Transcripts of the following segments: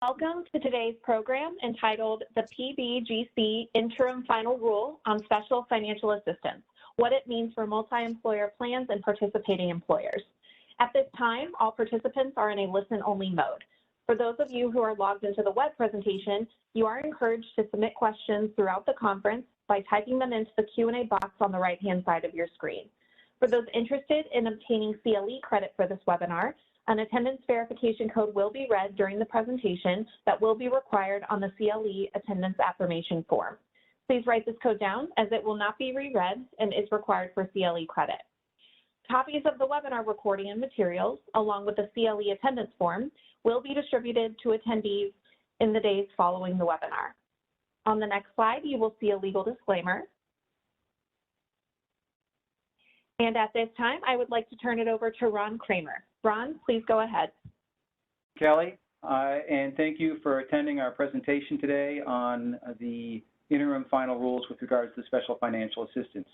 Welcome to today's program entitled the PBGC Interim Final Rule on Special Financial Assistance, what it means for multi-employer plans and participating employers. At this time, all participants are in a listen-only mode. For those of you who are logged into the web presentation, you are encouraged to submit questions throughout the conference by typing them into the Q&A box on the right-hand side of your screen. For those interested in obtaining CLE credit for this webinar, an attendance verification code will be read during the presentation that will be required on the CLE attendance affirmation form. Please write this code down as it will not be reread and is required for CLE credit. Copies of the webinar recording and materials, along with the CLE attendance form, will be distributed to attendees in the days following the webinar. On the next slide, you will see a legal disclaimer. And at this time, I would like to turn it over to Ron Kramer. Ron, please go ahead. Kelly, and thank you for attending our presentation today on the interim final rules with regards to special financial assistance.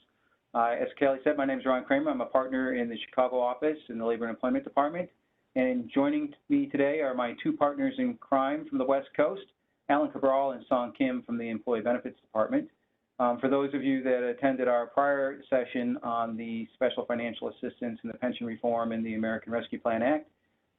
As Kelly said, my name is Ron Kramer. I'm a partner in the Chicago office in the Labor and Employment Department. And joining me today are my two partners in crime from the West Coast, Alan Cabral and Song Kim from the Employee Benefits Department. For those of you that attended our prior session on the special financial assistance and the pension reform in the American Rescue Plan Act,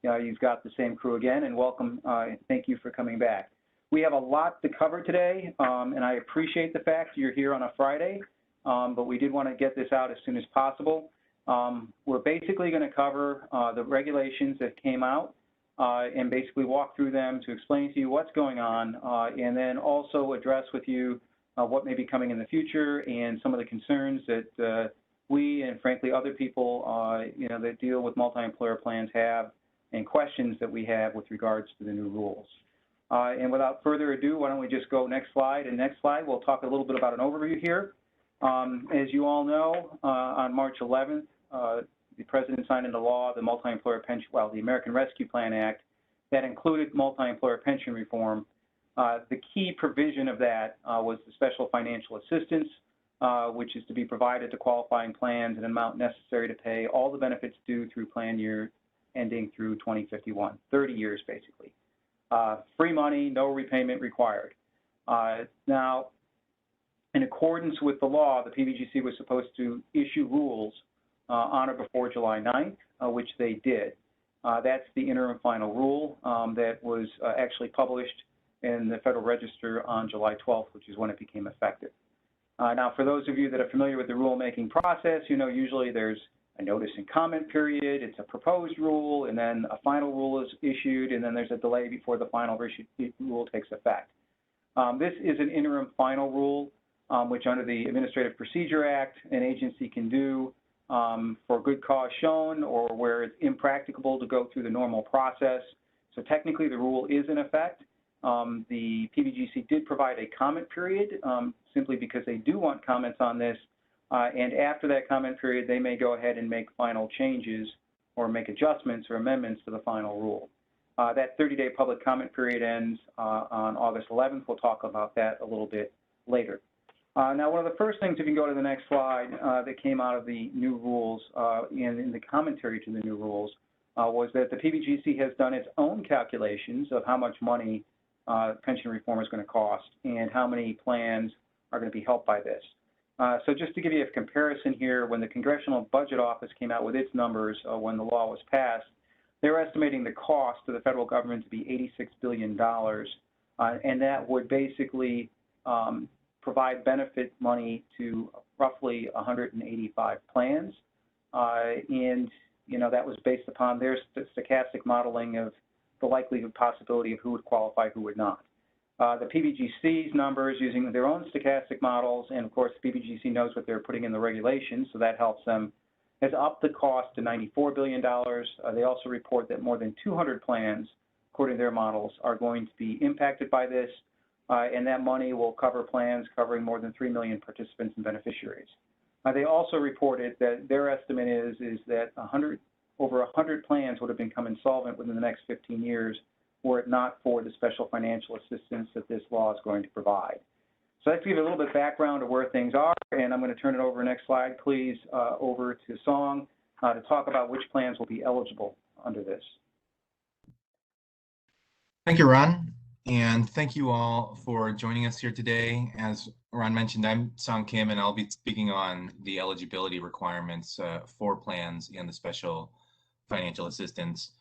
you've got the same crew again, and welcome. Thank you for coming back. We have a lot to cover today, and I appreciate the fact you're here on a Friday, but we did want to get this out as soon as possible. We're basically going to cover the regulations that came out and basically walk through them to explain to you what's going on, and then also address with you what may be coming in the future and some of the concerns that we and frankly other people that deal with multi-employer plans have and questions that we have with regards to the new rules. And without further ado, why don't we just go next slide, and next slide we'll talk a little bit about an overview here. As you all know, on March 11th, the President signed into law the Multi-Employer Pension, the American Rescue Plan Act that included multi-employer pension reform. The key provision of that was the special financial assistance, which is to be provided to qualifying plans at an amount necessary to pay all the benefits due through plan year ending through 2051, 30 years basically. Free money, no repayment required. Now, in accordance with the law, the PBGC was supposed to issue rules on or before July 9th, which they did. That's the interim final rule that was actually published in the Federal Register on July 12th, which is when it became effective. Now, for those of you that are familiar with the rulemaking process, usually there's a notice and comment period, it's a proposed rule, and then a final rule is issued, and then there's a delay before the final rule takes effect. This is an interim final rule, which under the Administrative Procedure Act, an agency can do for good cause shown or where it's impracticable to go through the normal process. So technically the rule is in effect. The PBGC did provide a comment period simply because they do want comments on this, and after that comment period they may go ahead and make final changes or make adjustments or amendments to the final rule. That 30-day public comment period ends on August 11th. We'll talk about that a little bit later. Now, one of the first things, if you can go to the next slide, that came out of the new rules and in the commentary to the new rules was that the PBGC has done its own calculations of how much money pension reform is going to cost and how many plans are going to be helped by this. So just to give you a comparison here, when the Congressional Budget Office came out with its numbers when the law was passed, they were estimating the cost to the federal government to be $86 billion, and that would basically provide benefit money to roughly 185 plans, and that was based upon their stochastic modeling of the likelihood possibility of who would qualify, who would not. The PBGC's numbers using their own stochastic models, and of course the PBGC knows what they're putting in the regulations, so that helps them, has upped the cost to $94 billion. They also report that more than 200 plans, according to their models, are going to be impacted by this, and that money will cover plans covering more than 3 million participants and beneficiaries. They also reported that their estimate is that over 100 plans would have become insolvent within the next 15 years were it not for the special financial assistance that this law is going to provide. So let's give you a little bit of background of where things are, and I'm going to turn it over, next slide please, over to Song to talk about which plans will be eligible under this. Thank you, Ron. And thank you all for joining us here today. As Ron mentioned, I'm Song Kim, and I'll be speaking on the eligibility requirements for plans and the special financial assistance.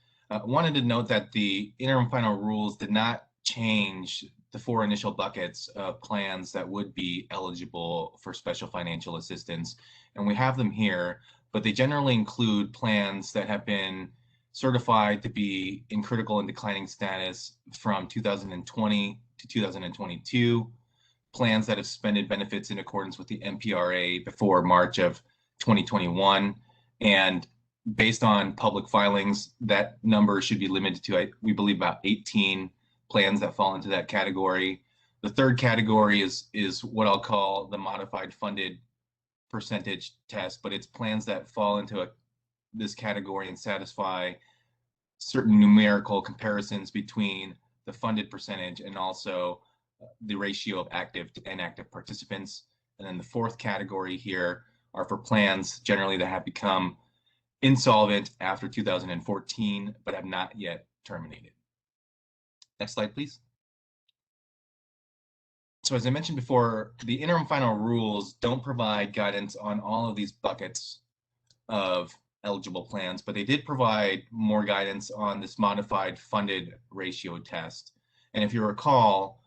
Wanted to note that the interim final rules did not change the 4 initial buckets of plans that would be eligible for special financial assistance. And we have them here, but they generally include plans that have been certified to be in critical and declining status from 2020 to 2022, plans that have suspended benefits in accordance with the MPRA before March of 2021, and based on public filings, that number should be limited to, we believe, about 18 plans that fall into that category. The third category is what I'll call the modified funded percentage test, but it's plans that fall into this category and satisfy certain numerical comparisons between the funded percentage and also the ratio of active to inactive participants. And then the fourth category here are for plans generally that have become insolvent after 2014 but have not yet terminated. Next slide, please. So as I mentioned before, the interim final rules don't provide guidance on all of these buckets of eligible plans, but they did provide more guidance on this modified funded ratio test. And if you recall,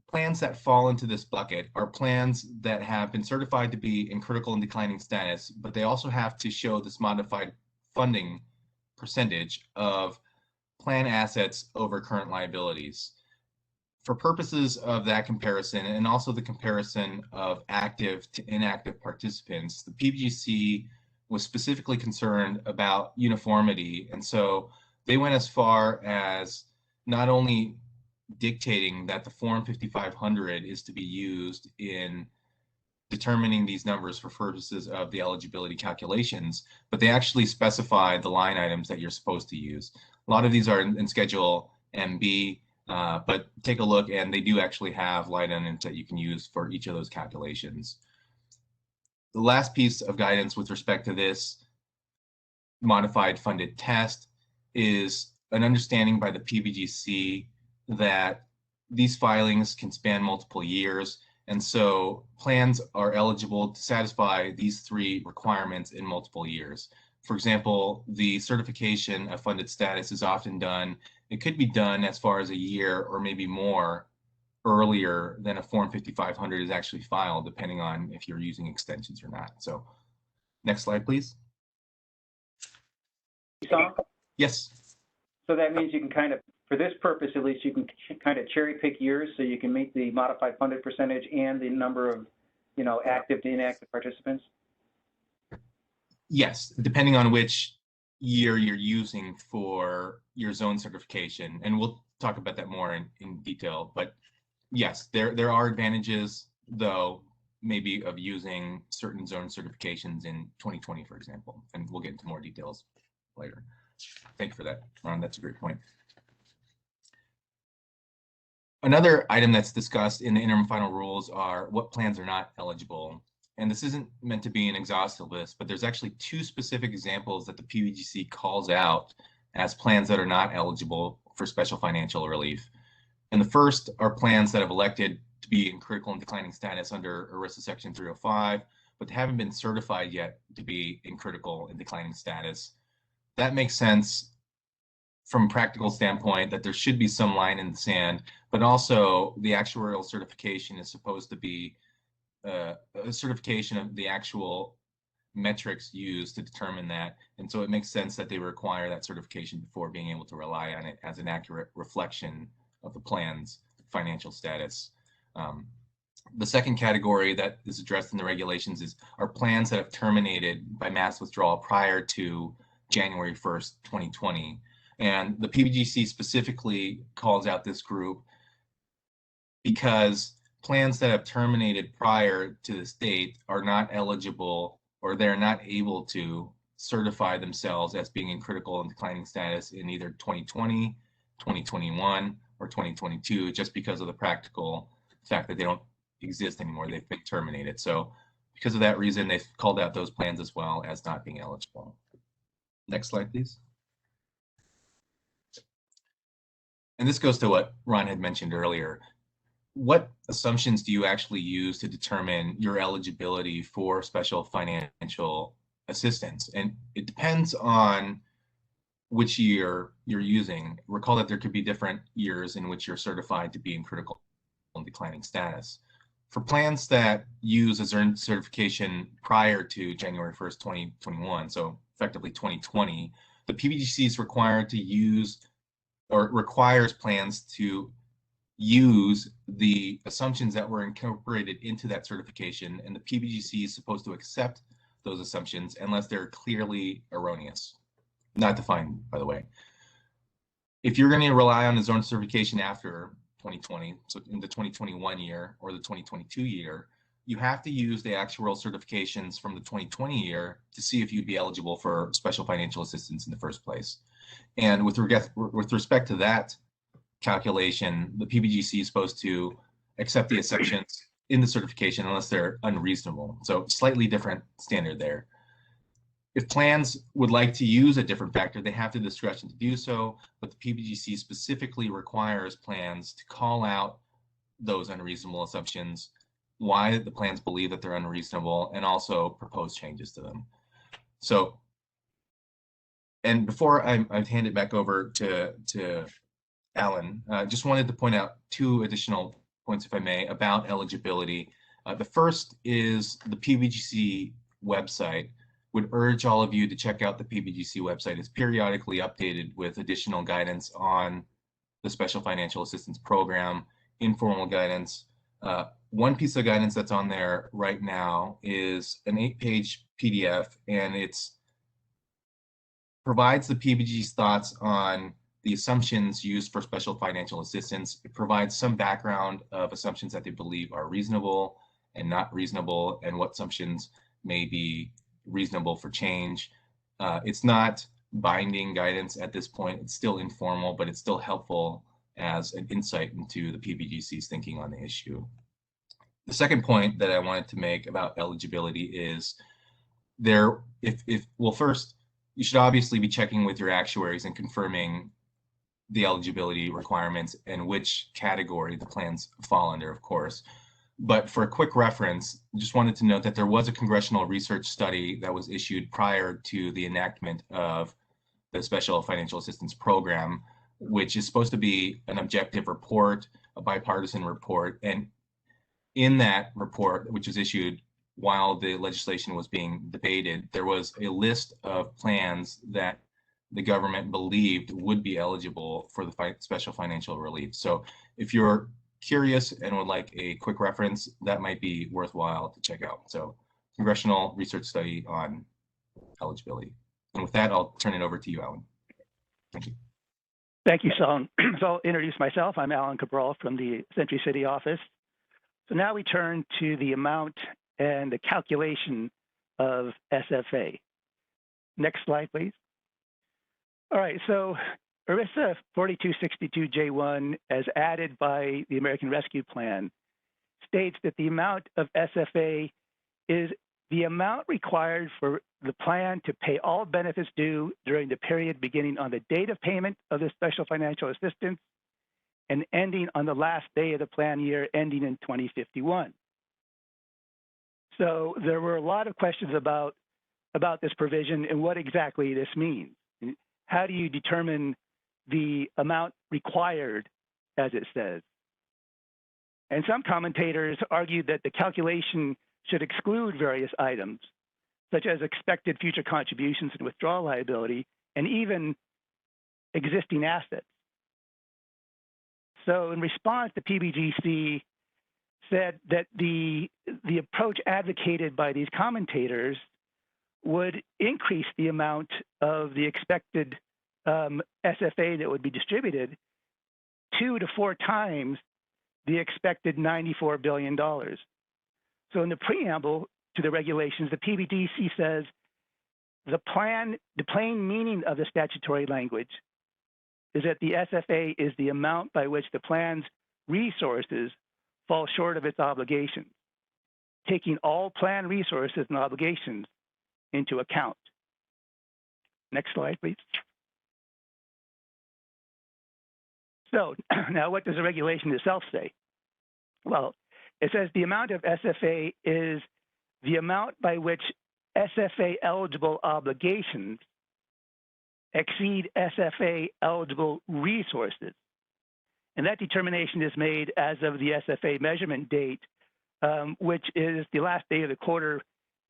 plans that fall into this bucket are plans that have been certified to be in critical and declining status, but they also have to show this modified funding percentage of plan assets over current liabilities. For purposes of that comparison, and also the comparison of active to inactive participants, the PBGC was specifically concerned about uniformity. And so they went as far as not only dictating that the Form 5500 is to be used in determining these numbers for purposes of the eligibility calculations, but they actually specified the line items that you're supposed to use. A lot of these are in Schedule MB, but take a look, and they do actually have line items that you can use for each of those calculations. The last piece of guidance with respect to this modified funded test is an understanding by the PBGC that these filings can span multiple years, and so plans are eligible to satisfy these 3 requirements in multiple years. For example, the certification of funded status is often done, it could be done as far as a year or maybe more earlier than a Form 5500 is actually filed, depending on if you're using extensions or not. So next slide, please. Yes. So that means you can kind of, for this purpose at least, you can kind of cherry pick years so you can meet the modified funded percentage and the number of, active to inactive participants? Yes, depending on which year you're using for your zone certification. And we'll talk about that more in detail. But yes, there are advantages, though, maybe of using certain zone certifications in 2020, for example. And we'll get into more details later. Thank you for that, Ron. That's a great point. Another item that's discussed in the interim final rules are what plans are not eligible. And this isn't meant to be an exhaustive list, but there's actually 2 specific examples that the PBGC calls out as plans that are not eligible for special financial relief. And the first are plans that have elected to be in critical and declining status under ERISA Section 305, but haven't been certified yet to be in critical and declining status. That makes sense from a practical standpoint that there should be some line in the sand, but also the actuarial certification is supposed to be a certification of the actual metrics used to determine that. And so it makes sense that they require that certification before being able to rely on it as an accurate reflection of the plan's financial status. The second category that is addressed in the regulations are plans that have terminated by mass withdrawal prior to January 1st, 2020. And the PBGC specifically calls out this group because plans that have terminated prior to this date are not eligible, or they're not able to certify themselves as being in critical and declining status in either 2020, 2021, or 2022, just because of the practical fact that they don't exist anymore. They've been terminated. So because of that reason, they've called out those plans as well as not being eligible. Next slide, please. and this goes to what Ron had mentioned earlier, what assumptions do you actually use to determine your eligibility for special financial assistance? And it depends on which year you're using. Recall that there could be different years in which you're certified to be in critical and declining status. For plans that use a certification prior to January 1st, 2021, so effectively 2020, the PBGC is required to use, or requires plans to use the assumptions that were incorporated into that certification, and the PBGC is supposed to accept those assumptions unless they're clearly erroneous. Not defined, by the way. If you're going to rely on the zone certification after 2020, so in the 2021 year or the 2022 year, you have to use the actual certifications from the 2020 year to see if you'd be eligible for special financial assistance in the first place. And with respect to that calculation, the PBGC is supposed to accept the assumptions in the certification unless they're unreasonable. So slightly different standard there. If plans would like to use a different factor, they have the discretion to do so, but the PBGC specifically requires plans to call out those unreasonable assumptions, why the plans believe that they're unreasonable, and also propose changes to them. So, and before I hand it back over to Alan, just wanted to point out two additional points, if I may, about eligibility. The first is the PBGC website. Would urge all of you to check out the PBGC website. It's periodically updated with additional guidance on the Special Financial Assistance Program, informal guidance. One piece of guidance that's on there right now is an 8-page PDF, and it's provides the PBG's thoughts on the assumptions used for special financial assistance. It provides some background of assumptions that they believe are reasonable and not reasonable, and what assumptions may be reasonable for change. It's not binding guidance at this point. It's still informal, but it's still helpful as an insight into the PBGC's thinking on the issue. The second point that I wanted to make about eligibility is well, first, you should obviously be checking with your actuaries and confirming the eligibility requirements and which category the plans fall under, of course. But for a quick reference, just wanted to note that there was a congressional research study that was issued prior to the enactment of the Special Financial Assistance Program, which is supposed to be an objective report, a bipartisan report. And in that report, which was issued while the legislation was being debated, there was a list of plans that the government believed would be eligible for the special financial relief. So if you're curious and would like a quick reference, that might be worthwhile to check out. So, congressional research study on eligibility. And with that, I'll turn it over to you, Alan. Thank you. Thank you, Sean. So I'll introduce myself. I'm Alan Cabral from the Century City office. So now we turn to the amount and the calculation of SFA. Next slide, please. All right, so ERISA 4262J1, as added by the American Rescue Plan, states that the amount of SFA is the amount required for the plan to pay all benefits due during the period beginning on the date of payment of the special financial assistance and ending on the last day of the plan year ending in 2051. So there were a lot of questions about this provision and what exactly this means. How do you determine the amount required, as it says? And some commentators argued that the calculation should exclude various items, such as expected future contributions and withdrawal liability, and even existing assets. So in response, the PBGC said that the approach advocated by these commentators would increase the amount of the expected SFA that would be distributed 2 to 4 times the expected $94 billion. So in the preamble to the regulations, the PBGC says the plain meaning of the statutory language is that the SFA is the amount by which the plan's resources fall short of its obligations, taking all plan resources and obligations into account. Next slide, please. So now what does the regulation itself say? Well, it says the amount of SFA is the amount by which SFA eligible obligations exceed SFA eligible resources. And that determination is made as of the SFA measurement date, which is the last day of the quarter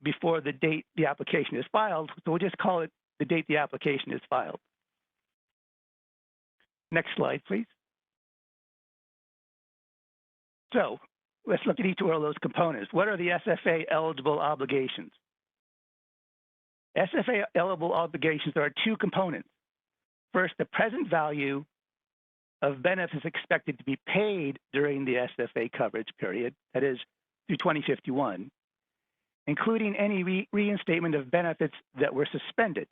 before the date the application is filed. So we'll just call it the date the application is filed. Next slide, please. So let's look at each one of those components. What are the SFA eligible obligations? SFA eligible obligations, there are two components. First, the present value of benefits expected to be paid during the SFA coverage period, that is through 2051, including any reinstatement of benefits that were suspended.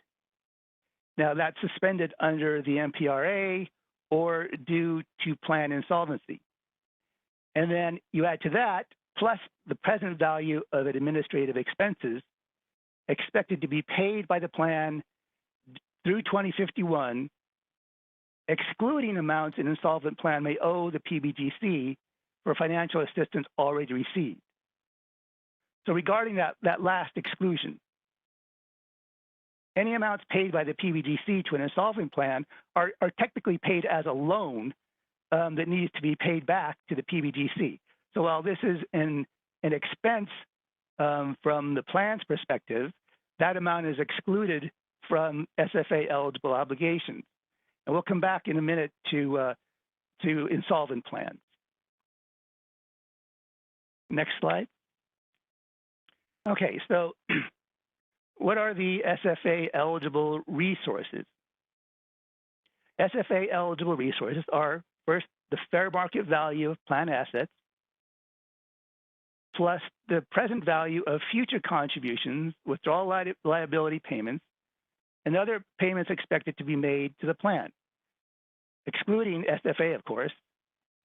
Now that's suspended under the MPRA or due to plan insolvency. And then you add to that, plus the present value of administrative expenses expected to be paid by the plan through 2051, excluding amounts an insolvent plan may owe the PBGC for financial assistance already received. So regarding that last exclusion, any amounts paid by the PBGC to an insolvent plan are technically paid as a loan that needs to be paid back to the PBGC. So while this is an expense from the plan's perspective, that amount is excluded from SFA eligible obligations. And we'll come back in a minute to insolvent plans. Next slide. Okay, so what are the SFA eligible resources? SFA eligible resources are, first, the fair market value of plan assets, plus the present value of future contributions, withdrawal liability payments, and other payments expected to be made to the plan, excluding SFA, of course,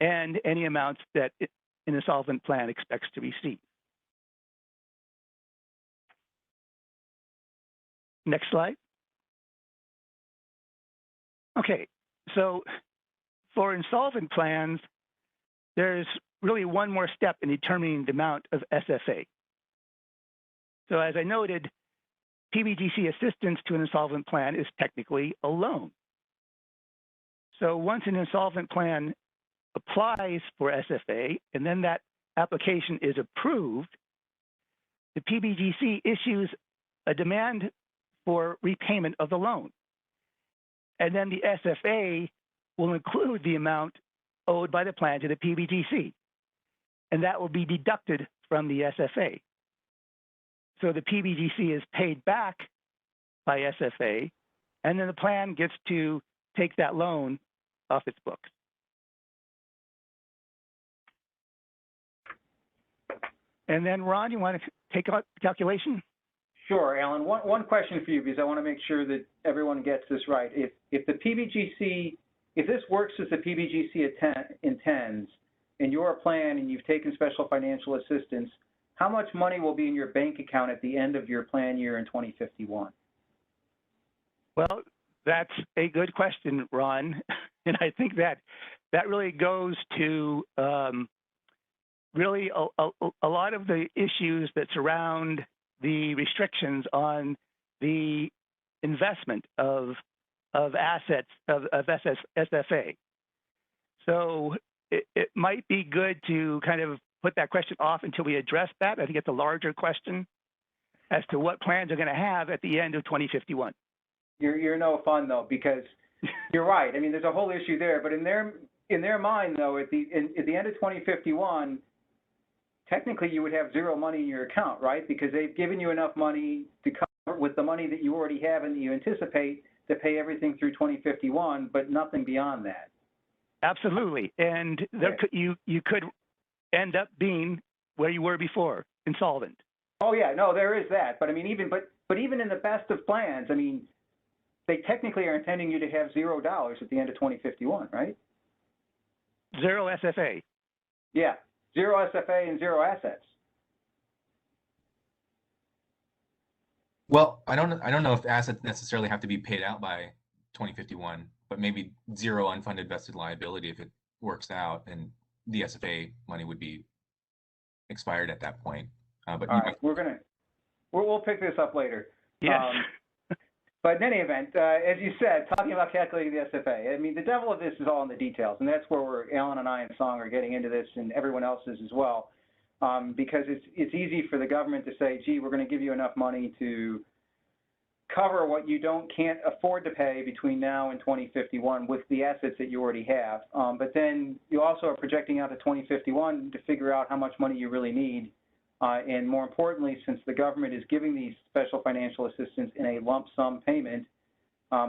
and any amounts that an insolvent plan expects to receive. Next slide. Okay, so for insolvent plans, there's really one more step in determining the amount of SFA. So as I noted, PBGC assistance to an insolvent plan is technically a loan. So once an insolvent plan applies for SFA and then that application is approved, the PBGC issues a demand for repayment of the loan. And then the SFA will include the amount owed by the plan to the PBGC, and that will be deducted from the SFA. So the PBGC is paid back by SFA, and then the plan gets to take that loan off its books. And then, Ron, you want to take out the calculation? Sure, Alan. One question for you, because I want to make sure that everyone gets this right. If the PBGC, if this works as the PBGC intends, in your plan and you've taken special financial assistance, how much money will be in your bank account at the end of your plan year in 2051? Well, that's a good question, Ron. And I think that really goes to really a lot of the issues that surround the restrictions on the investment of assets of SFA. So it might be good to kind of put that question off until we address that. I think it's a larger question as to what plans are going to have at the end of 2051. You're no fun though, because you're right. I mean, there's a whole issue there, but in their mind though, at the end of 2051, technically you would have zero money in your account, right? Because they've given you enough money to cover with the money that you already have and that you anticipate to pay everything through 2051, but nothing beyond that. Absolutely. And there you could end up being where you were before, insolvent. Oh yeah, no, there is that. But I mean, even in the best of plans, I mean, they technically are intending you to have $0 at the end of 2051, right? Zero SFA. Yeah, zero SFA and zero assets. Well, I don't know if assets necessarily have to be paid out by 2051. but maybe zero unfunded vested liability if it works out, and the SFA money would be expired at that point. But all right, we'll pick this up later. Yes. But in any event, as you said, talking about calculating the SFA, I mean, the devil of this is all in the details, and that's where Alan and I and Song are getting into this, and everyone else is as well, because it's easy for the government to say, gee, we're going to give you enough money to cover what you can't afford to pay between now and 2051 with the assets that you already have. But then you also are projecting out to 2051 to figure out how much money you really need. And more importantly, since the government is giving these special financial assistance in a lump sum payment,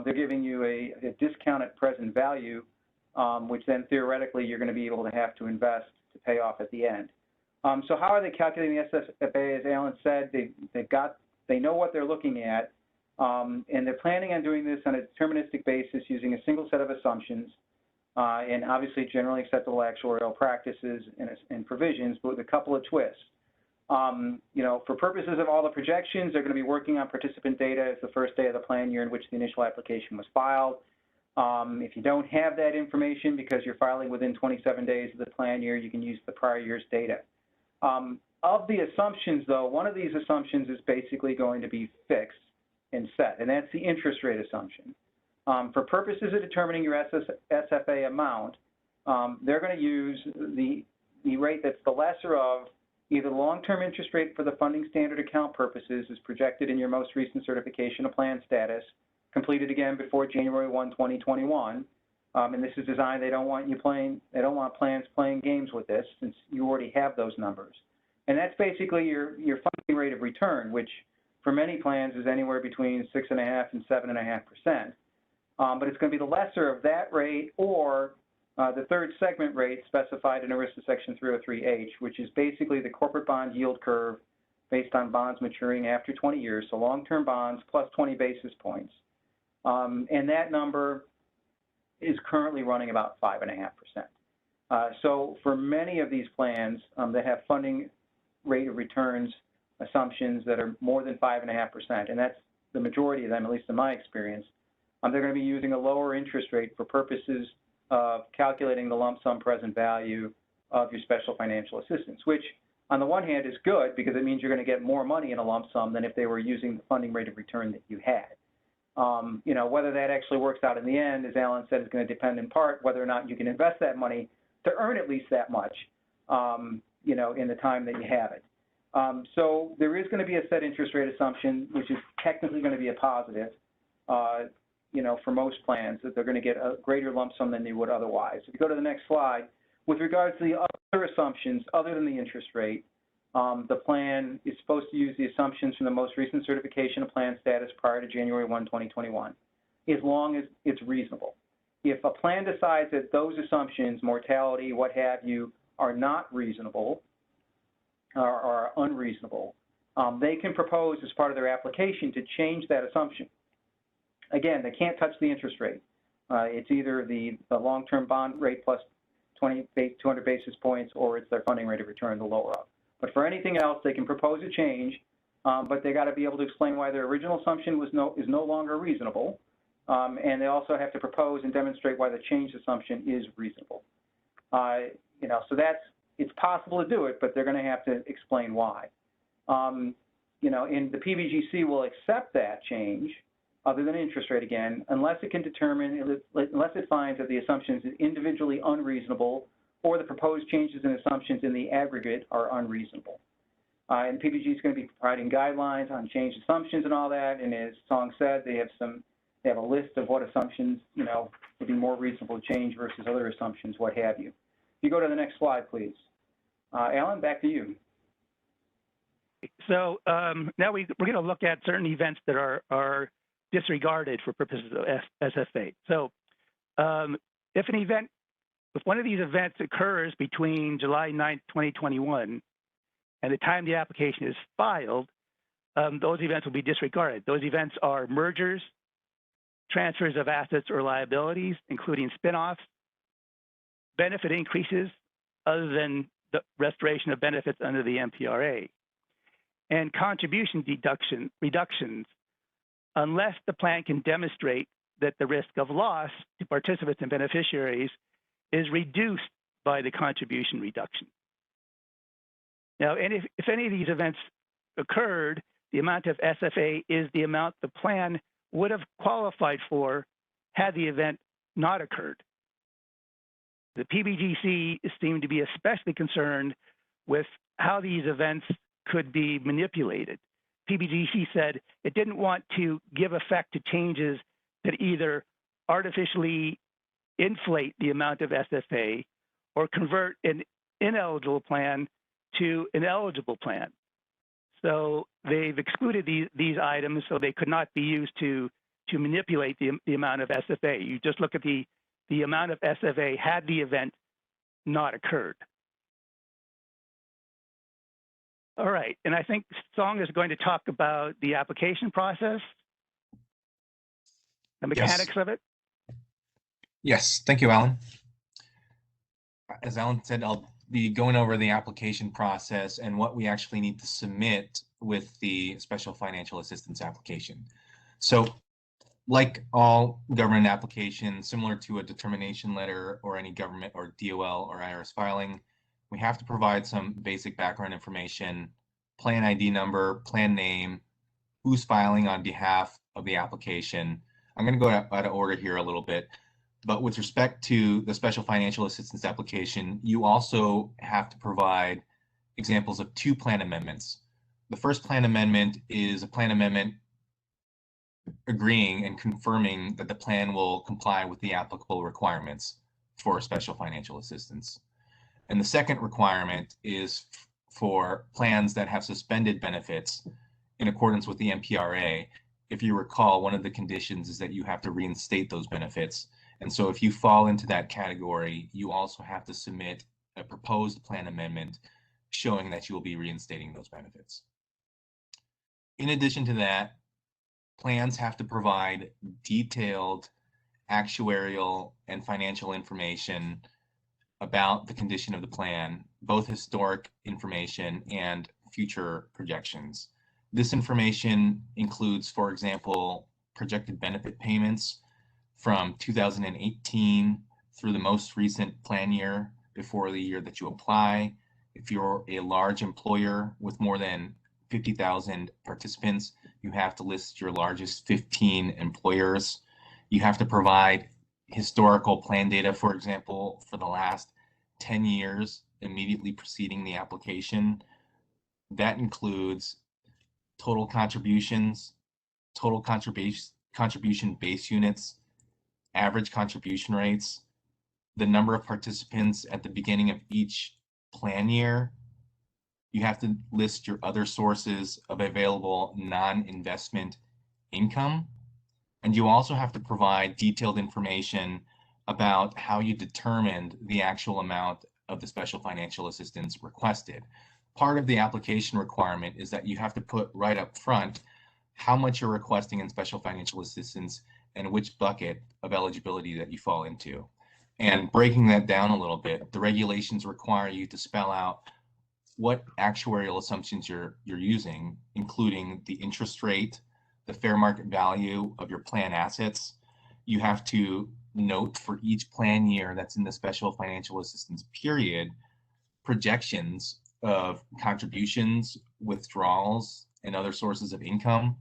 they're giving you a discounted present value, which then theoretically you're going to be able to have to invest to pay off at the end. So how are they calculating the SFA? As Alan said, they know what they're looking at, and they're planning on doing this on a deterministic basis using a single set of assumptions, and obviously generally acceptable actuarial practices and provisions, but with a couple of twists. You know, for purposes of all the projections, they're going to be working on participant data as the first day of the plan year in which the initial application was filed. If you don't have that information because you're filing within 27 days of the plan year, you can use the prior year's data. Of the assumptions, though, one of these assumptions is basically going to be fixed and set, and that's the interest rate assumption. For purposes of determining your SFA amount, they're going to use the rate that's the lesser of either the long-term interest rate for the funding standard account purposes is projected in your most recent certification of plan status, completed again before January 1, 2021. And this is designed, they don't want plans playing games with this since you already have those numbers. And that's basically your funding rate of return, which for many plans is anywhere between 6.5% and 7.5%. But it's going to be the lesser of that rate or the third segment rate specified in ERISA Section 303H, which is basically the corporate bond yield curve based on bonds maturing after 20 years, so long-term bonds plus 20 basis points. And that number is currently running about 5.5%. So for many of these plans that have funding rate of returns assumptions that are more than 5.5%, and that's the majority of them, at least in my experience, they're going to be using a lower interest rate for purposes of calculating the lump sum present value of your special financial assistance, which on the one hand is good because it means you're going to get more money in a lump sum than if they were using the funding rate of return that you had. You know, whether that actually works out in the end, as Alan said, is going to depend in part whether or not you can invest that money to earn at least that much, you know, in the time that you have it. So there is going to be a set interest rate assumption, which is technically going to be a positive, you know, for most plans, that they're going to get a greater lump sum than they would otherwise. If you go to the next slide, with regards to the other assumptions other than the interest rate, the plan is supposed to use the assumptions from the most recent certification of plan status prior to January 1, 2021, as long as it's reasonable. If a plan decides that those assumptions, mortality, what have you, are not reasonable or are unreasonable, they can propose as part of their application to change that assumption. Again, they can't touch the interest rate. It's either the long-term bond rate plus 200 basis points, or it's their funding rate of return, the lower of. But for anything else, they can propose a change, but they got to be able to explain why their original assumption is no longer reasonable, and they also have to propose and demonstrate why the changed assumption is reasonable. You know, so it's possible to do it, but they're going to have to explain why. You know, and the PBGC will accept that change, other than interest rate again, unless it can determine, unless it finds that the assumptions is individually unreasonable or the proposed changes in assumptions in the aggregate are unreasonable. And PBG is going to be providing guidelines on changed assumptions and all that, and as Song said, they have a list of what assumptions, you know, would be more reasonable to change versus other assumptions, what have you. If you go to the next slide, please. Alan, back to you. So now we're going to look at certain events that are disregarded for purposes of SFA. So if one of these events occurs between July 9th, 2021 and the time the application is filed, those events will be disregarded. Those events are mergers, transfers of assets or liabilities, including spinoffs, benefit increases other than the restoration of benefits under the MPRA, and contribution reductions, unless the plan can demonstrate that the risk of loss to participants and beneficiaries is reduced by the contribution reduction. Now, and if any of these events occurred, the amount of SFA is the amount the plan would have qualified for had the event not occurred. The PBGC seemed to be especially concerned with how these events could be manipulated. PBGC said it didn't want to give effect to changes that either artificially inflate the amount of SFA or convert an ineligible plan to an eligible plan. So they've excluded these items so they could not be used to manipulate the amount of SFA. You just look at the amount of SFA had the event not occurred. All right, and I think Song is going to talk about the application process, the mechanics of it. Yes, thank you, Alan. As Alan said, I'll be going over the application process and what we actually need to submit with the special financial assistance application. So, like all government applications, similar to a determination letter or any government or DOL or IRS filing, we have to provide some basic background information, plan ID number, plan name, who's filing on behalf of the application. I'm going to go out of order here a little bit, but with respect to the special financial assistance application, you also have to provide examples of 2 plan amendments. The first plan amendment is a plan amendment agreeing and confirming that the plan will comply with the applicable requirements for special financial assistance. And the second requirement is for plans that have suspended benefits in accordance with the MPRA. If you recall, one of the conditions is that you have to reinstate those benefits. And so if you fall into that category, you also have to submit a proposed plan amendment showing that you will be reinstating those benefits. In addition to that, plans have to provide detailed actuarial and financial information about the condition of the plan, both historic information and future projections. This information includes, for example, projected benefit payments from 2018 through the most recent plan year before the year that you apply. If you're a large employer with more than 50,000 participants, you have to list your largest 15 employers. You have to provide historical plan data, for example, for the last 10 years immediately preceding the application. That includes total contributions, total contribution base units, average contribution rates, the number of participants at the beginning of each plan year. You have to list your other sources of available non-investment income. And you also have to provide detailed information about how you determined the actual amount of the special financial assistance requested. Part of the application requirement is that you have to put right up front how much you're requesting in special financial assistance and which bucket of eligibility that you fall into. And breaking that down a little bit, the regulations require you to spell out what actuarial assumptions you're using, including the interest rate, the fair market value of your plan assets. You have to note for each plan year that's in the special financial assistance period, projections of contributions, withdrawals, and other sources of income.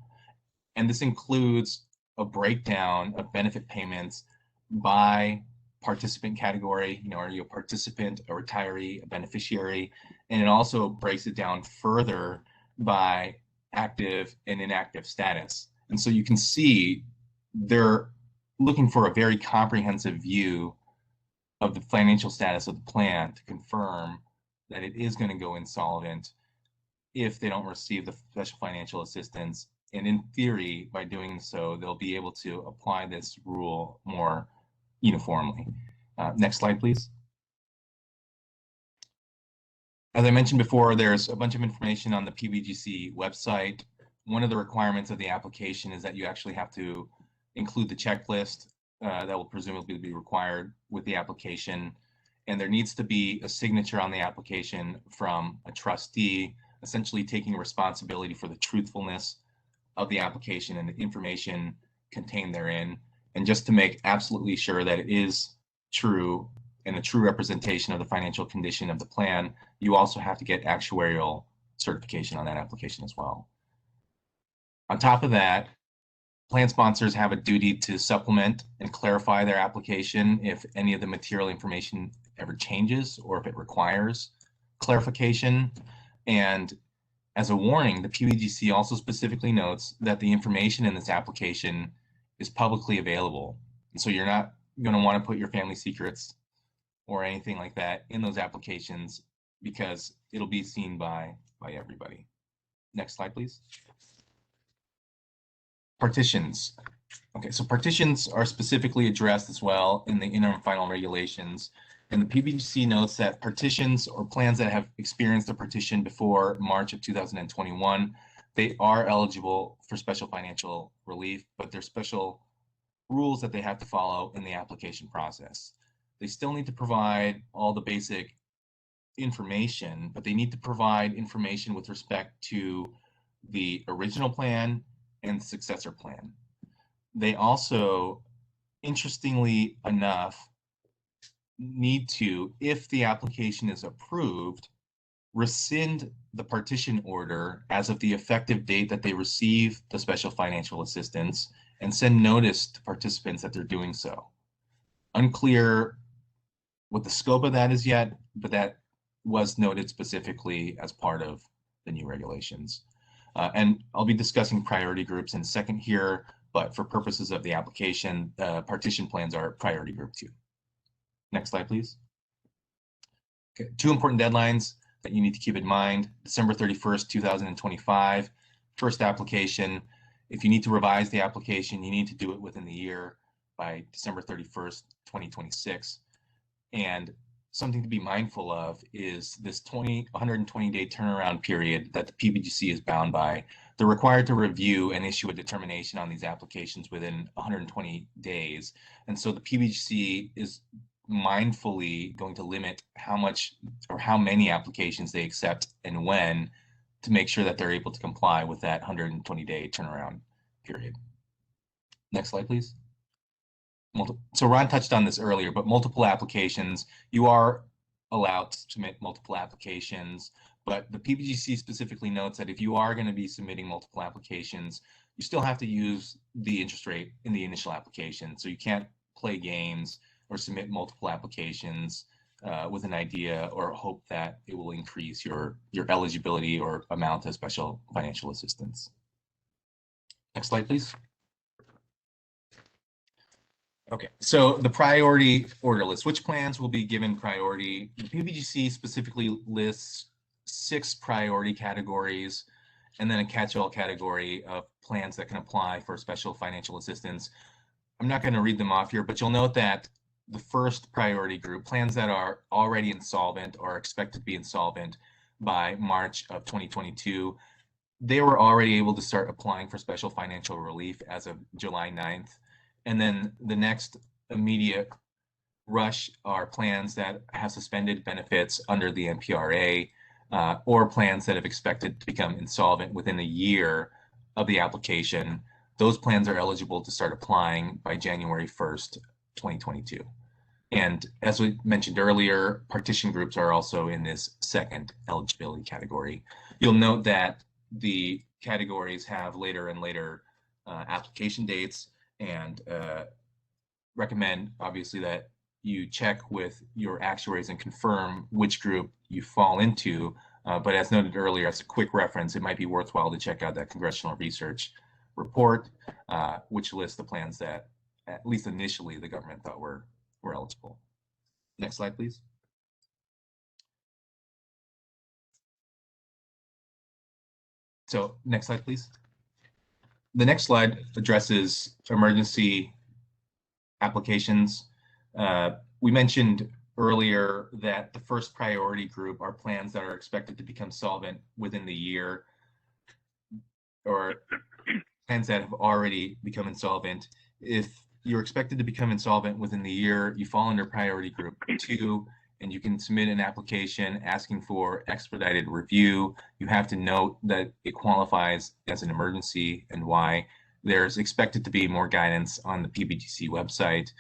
And this includes a breakdown of benefit payments by participant category. Are you a participant, a retiree, a beneficiary? And it also breaks it down further by active and inactive status. And so you can see they're looking for a very comprehensive view of the financial status of the plan to confirm that it is going to go insolvent if they don't receive the special financial assistance. And in theory, by doing so, they'll be able to apply this rule more uniformly. Next slide, please. As I mentioned before, there's a bunch of information on the PBGC website. One of the requirements of the application is that you actually have to include the checklist that will presumably be required with the application. And there needs to be a signature on the application from a trustee, essentially taking responsibility for the truthfulness of the application and the information contained therein. And just to make absolutely sure that it is true and a true representation of the financial condition of the plan, you also have to get actuarial certification on that application as well. On top of that, plan sponsors have a duty to supplement and clarify their application if any of the material information ever changes or if it requires clarification. And as a warning, the PBGC also specifically notes that the information in this application is publicly available. And so you're not going to want to put your family secrets or anything like that in those applications because it'll be seen by everybody. Next slide, please. Partitions. Okay, so partitions are specifically addressed as well in the interim final regulations. And the PBGC notes that partitions or plans that have experienced a partition before March of 2021, they are eligible for special financial relief, but there's special rules that they have to follow in the application process. They still need to provide all the basic information, but they need to provide information with respect to the original plan and successor plan. They also, interestingly enough, need to, if the application is approved, rescind the partition order as of the effective date that they receive the special financial assistance and send notice to participants that they're doing so. Unclear what the scope of that is yet, but that was noted specifically as part of the new regulations. And I'll be discussing priority groups in a second here, but for purposes of the application, partition plans are priority group 2. Next slide, please. Okay, 2 important deadlines that you need to keep in mind. December 31st, 2025, first application. If you need to revise the application, you need to do it within the year by December 31st, 2026. And something to be mindful of is this 120-day turnaround period that the PBGC is bound by. They're required to review and issue a determination on these applications within 120 days. And so the PBGC is mindfully going to limit how much or how many applications they accept and when to make sure that they're able to comply with that 120-day turnaround period. Next slide, please. So Ron touched on this earlier, but multiple applications, you are allowed to submit multiple applications, but the PBGC specifically notes that if you are going to be submitting multiple applications, you still have to use the interest rate in the initial application. So you can't play games or submit multiple applications with an idea or hope that it will increase your eligibility or amount of special financial assistance. Next slide, please. Okay, so the priority order list. Which plans will be given priority? The PBGC specifically lists 6 priority categories and then a catch-all category of plans that can apply for special financial assistance. I'm not going to read them off here, but you'll note that the first priority group, plans that are already insolvent or expected to be insolvent by March of 2022, they were already able to start applying for special financial relief as of July 9th. And then the next immediate rush are plans that have suspended benefits under the NPRA or plans that have expected to become insolvent within a year of the application. Those plans are eligible to start applying by January 1st, 2022. And as we mentioned earlier, partition groups are also in this second eligibility category. You'll note that the categories have later and later application dates, and recommend obviously that you check with your actuaries and confirm which group you fall into. But as noted earlier, as a quick reference, it might be worthwhile to check out that congressional research report, which lists the plans that, at least initially, the government thought were eligible. Next slide, please. So next slide, please. The next slide addresses emergency applications. We mentioned earlier that the first priority group are plans that are expected to become solvent within the year, or plans that have already become insolvent. If you're expected to become insolvent within the year, you fall under priority group 2, and you can submit an application asking for expedited review. You have to note that it qualifies as an emergency and why. there's expected to be more guidance on the PBGC website.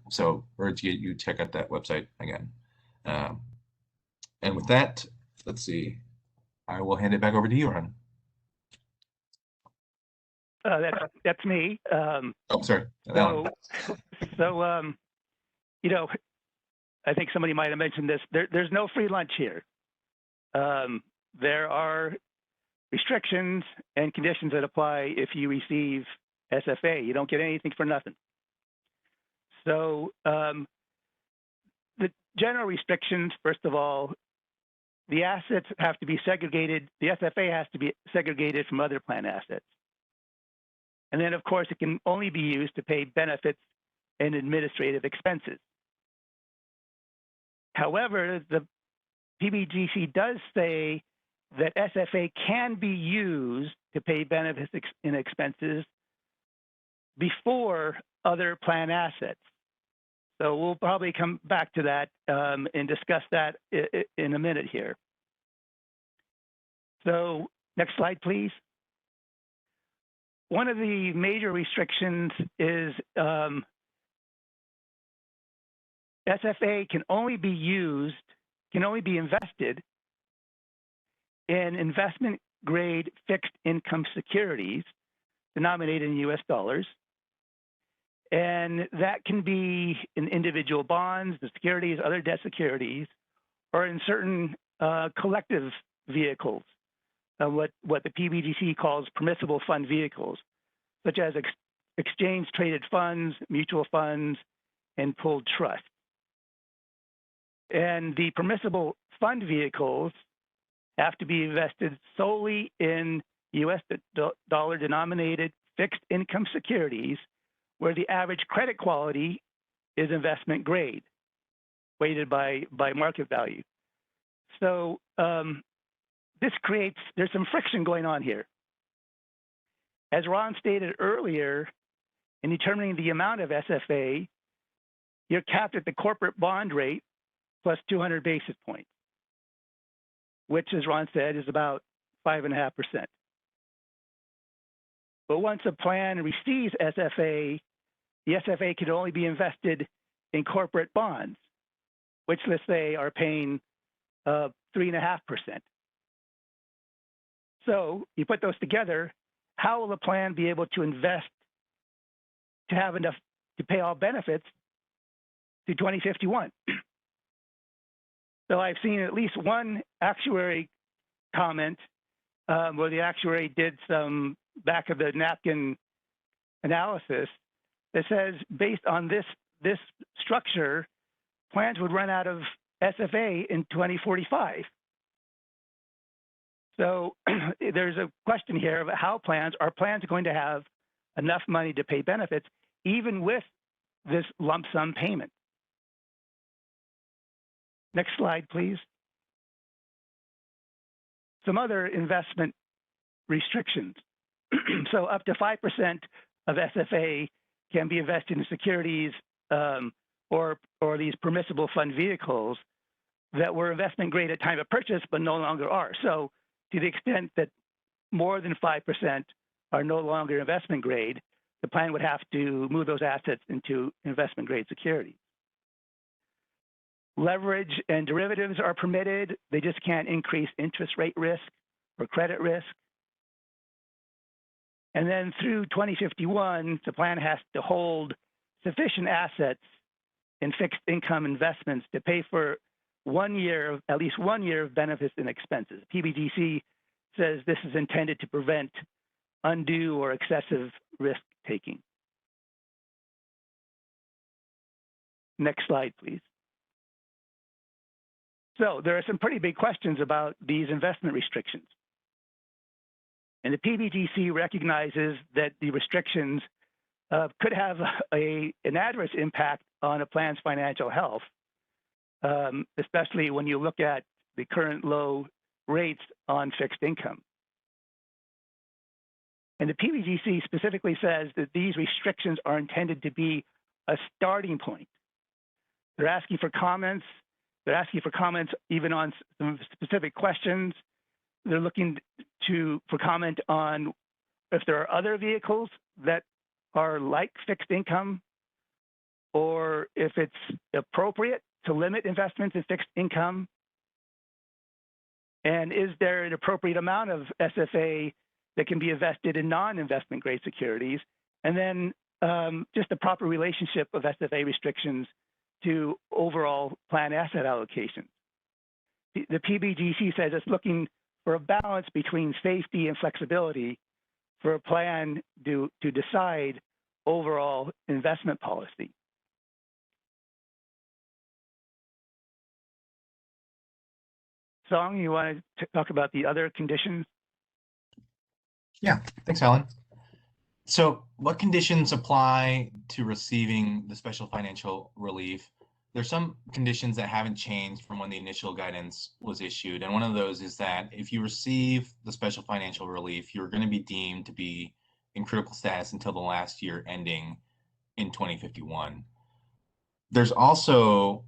So urge you to check out that website again. And with that, let's see, I will hand it back over to you, Ron. That's me. Oh, sorry. So, you know, I think somebody might have mentioned this. There's no free lunch here. There are restrictions and conditions that apply if you receive SFA. You don't get anything for nothing. So the general restrictions, first of all, the assets have to be segregated. The SFA has to be segregated from other plan assets. And then, of course, it can only be used to pay benefits and administrative expenses. However, the PBGC does say that SFA can be used to pay benefits and expenses before other plan assets. So we'll probably come back to that and discuss that in a minute here. So next slide, please. One of the major restrictions is SFA can only be used, can only be invested in investment grade fixed income securities denominated in US dollars. And that can be in individual bonds, the securities, other debt securities, or in certain collective vehicles, what the PBGC calls permissible fund vehicles, such as exchange traded funds, mutual funds, and pooled trusts. And the permissible fund vehicles have to be invested solely in US dollar denominated fixed income securities where the average credit quality is investment grade, weighted by market value. So there's some friction going on here. As Ron stated earlier, in determining the amount of SFA, you're capped at the corporate bond rate plus 200 basis points, which, as Ron said, is about 5.5%. But once a plan receives SFA, the SFA can only be invested in corporate bonds, which, let's say, are paying 3.5%. So you put those together, how will the plan be able to invest to have enough to pay all benefits to 2051? So I've seen at least one actuary comment where the actuary did some back of the napkin analysis that says, based on this structure, plans would run out of SFA in 2045. So there's a question here of how are plans going to have enough money to pay benefits, even with this lump sum payment? Next slide, please. Some other investment restrictions. So up to 5% of SFA can be invested in securities or these permissible fund vehicles that were investment grade at time of purchase but no longer are. So to the extent that more than 5% are no longer investment grade, the plan would have to move those assets into investment grade securities. Leverage and derivatives are permitted. They just can't increase interest rate risk or credit risk. And then through 2051, the plan has to hold sufficient assets in fixed income investments to pay for at least 1 year of benefits and expenses. PBGC says this is intended to prevent undue or excessive risk taking. Next slide, please. So there are some pretty big questions about these investment restrictions. And the PBGC recognizes that the restrictions could have an adverse impact on a plan's financial health, especially when you look at the current low rates on fixed income. And the PBGC specifically says that these restrictions are intended to be a starting point. They're asking for comments. They're asking for comments even on some specific questions. They're looking for comment on if there are other vehicles that are like fixed income, or if it's appropriate to limit investments in fixed income? And is there an appropriate amount of SFA that can be invested in non-investment grade securities? And then just the proper relationship of SFA restrictions to overall plan asset allocation. The PBGC says it's looking for a balance between safety and flexibility for a plan to decide overall investment policy. Song, you want to talk about the other conditions? Yeah, thanks, Alan. So what conditions apply to receiving the special financial relief? There's some conditions that haven't changed from when the initial guidance was issued. And one of those is that if you receive the special financial relief, you're going to be deemed to be in critical status until the last year ending in 2051. There's also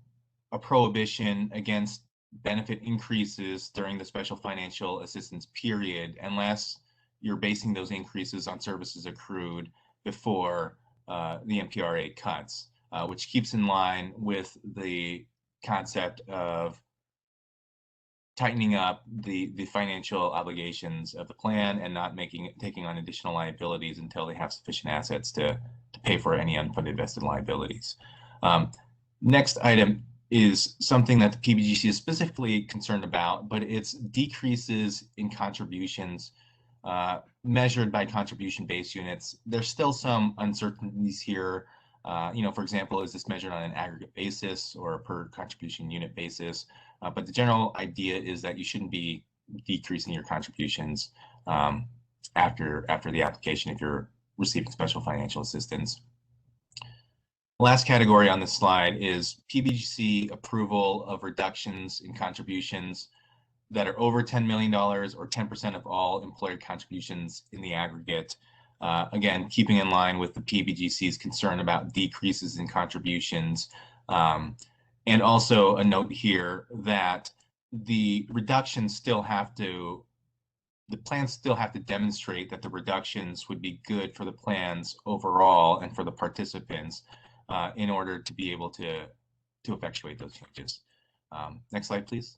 a prohibition against benefit increases during the special financial assistance period, unless you're basing those increases on services accrued before the MPRA cuts, which keeps in line with the concept of tightening up the financial obligations of the plan and not taking on additional liabilities until they have sufficient assets to pay for any unfunded vested liabilities. Next item is something that the PBGC is specifically concerned about, but it's decreases in contributions measured by contribution-based units. There's still some uncertainties here. For example, is this measured on an aggregate basis or a per contribution unit basis? But the general idea is that you shouldn't be decreasing your contributions after the application if you're receiving special financial assistance. The last category on this slide is PBGC approval of reductions in contributions that are over $10 million or 10% of all employer contributions in the aggregate. Again, keeping in line with the PBGC's concern about decreases in contributions. And also a note here that the reductions still have to, the plans still have to demonstrate that the reductions would be good for the plans overall and for the participants in order to be able to effectuate those changes. Next slide, please.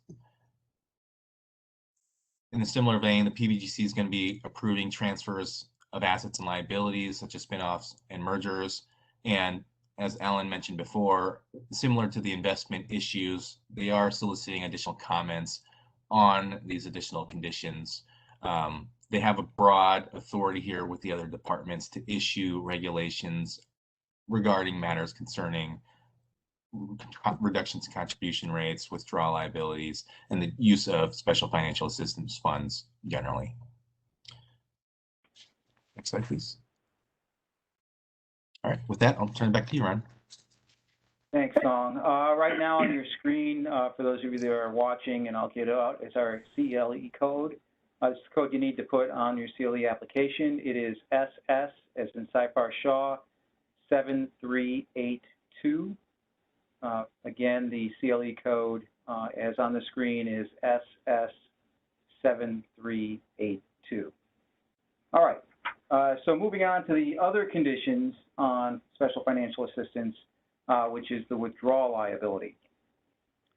In a similar vein, the PBGC is going to be approving transfers of assets and liabilities, such as spinoffs and mergers. And as Alan mentioned before, similar to the investment issues, they are soliciting additional comments on these additional conditions. They have a broad authority here with the other departments to issue regulations regarding matters concerning reductions in contribution rates, withdrawal liabilities, and the use of special financial assistance funds generally. Next slide, please. All right, with that, I'll turn it back to you, Ron. Thanks, Song. Right now on your screen, for those of you that are watching, and I'll get it out, is our CLE code. This is the code you need to put on your CLE application. It is SS, as in Seyfarth Shaw, 7382. Again, the CLE code, as on the screen, is SS 7382. All right. So moving on to the other conditions on special financial assistance, which is the withdrawal liability.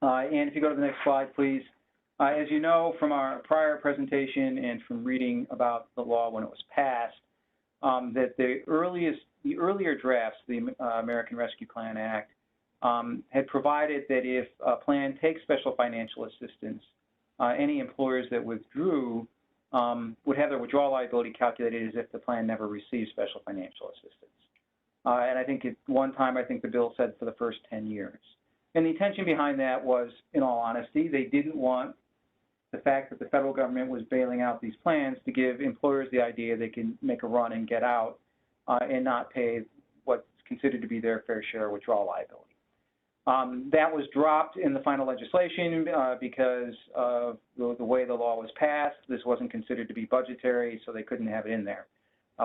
And if you go to the next slide, please. As you know from our prior presentation and from reading about the law when it was passed, that the earlier drafts, the American Rescue Plan Act, had provided that if a plan takes special financial assistance, any employers that withdrew would have their withdrawal liability calculated as if the plan never received special financial assistance. And I think at one time, I think the bill said for the first 10 years. And the intention behind that was, in all honesty, they didn't want the fact that the federal government was bailing out these plans to give employers the idea they can make a run and get out and not pay what's considered to be their fair share of withdrawal liability. That was dropped in the final legislation because of the way the law was passed. This wasn't considered to be budgetary, so they couldn't have it in there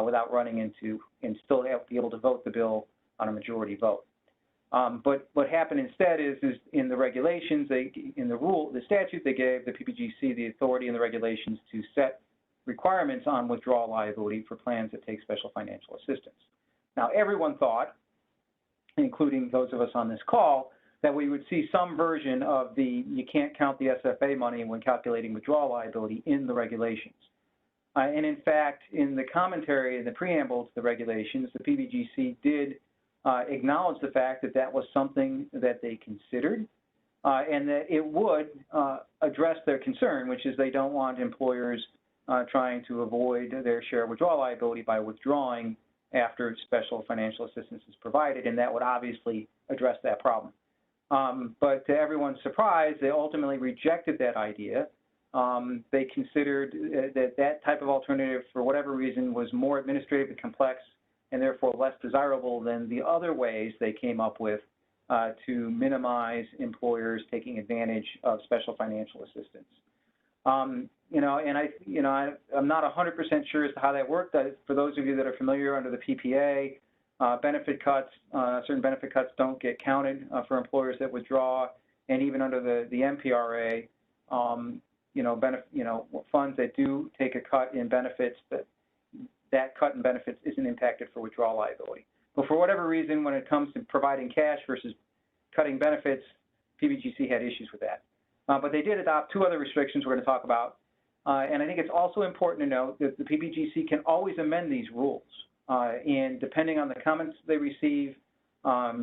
without running into and still be able to vote the bill on a majority vote. But what happened instead is in the regulations, the statute, they gave the PBGC the authority and the regulations to set requirements on withdrawal liability for plans that take special financial assistance. Now, everyone thought, including those of us on this call, that we would see some version of the you can't count the SFA money when calculating withdrawal liability in the regulations. And in fact, in the commentary and the preamble to the regulations, the PBGC did acknowledge the fact that that was something that they considered and that it would address their concern, which is they don't want employers trying to avoid their share of withdrawal liability by withdrawing after special financial assistance is provided, and that would obviously address that problem. But to everyone's surprise, they ultimately rejected that idea. They considered that that type of alternative, for whatever reason, was more administratively complex and therefore less desirable than the other ways they came up with to minimize employers taking advantage of special financial assistance. I'm not 100% sure as to how that worked. For those of you that are familiar, under the PPA, benefit cuts, certain benefit cuts don't get counted for employers that withdraw, and even under the MPRA, funds that do take a cut in benefits, that cut in benefits isn't impacted for withdrawal liability. But for whatever reason, when it comes to providing cash versus cutting benefits, PBGC had issues with that. But they did adopt two other restrictions we're going to talk about. And I think it's also important to note that the PBGC can always amend these rules. And depending on the comments they receive,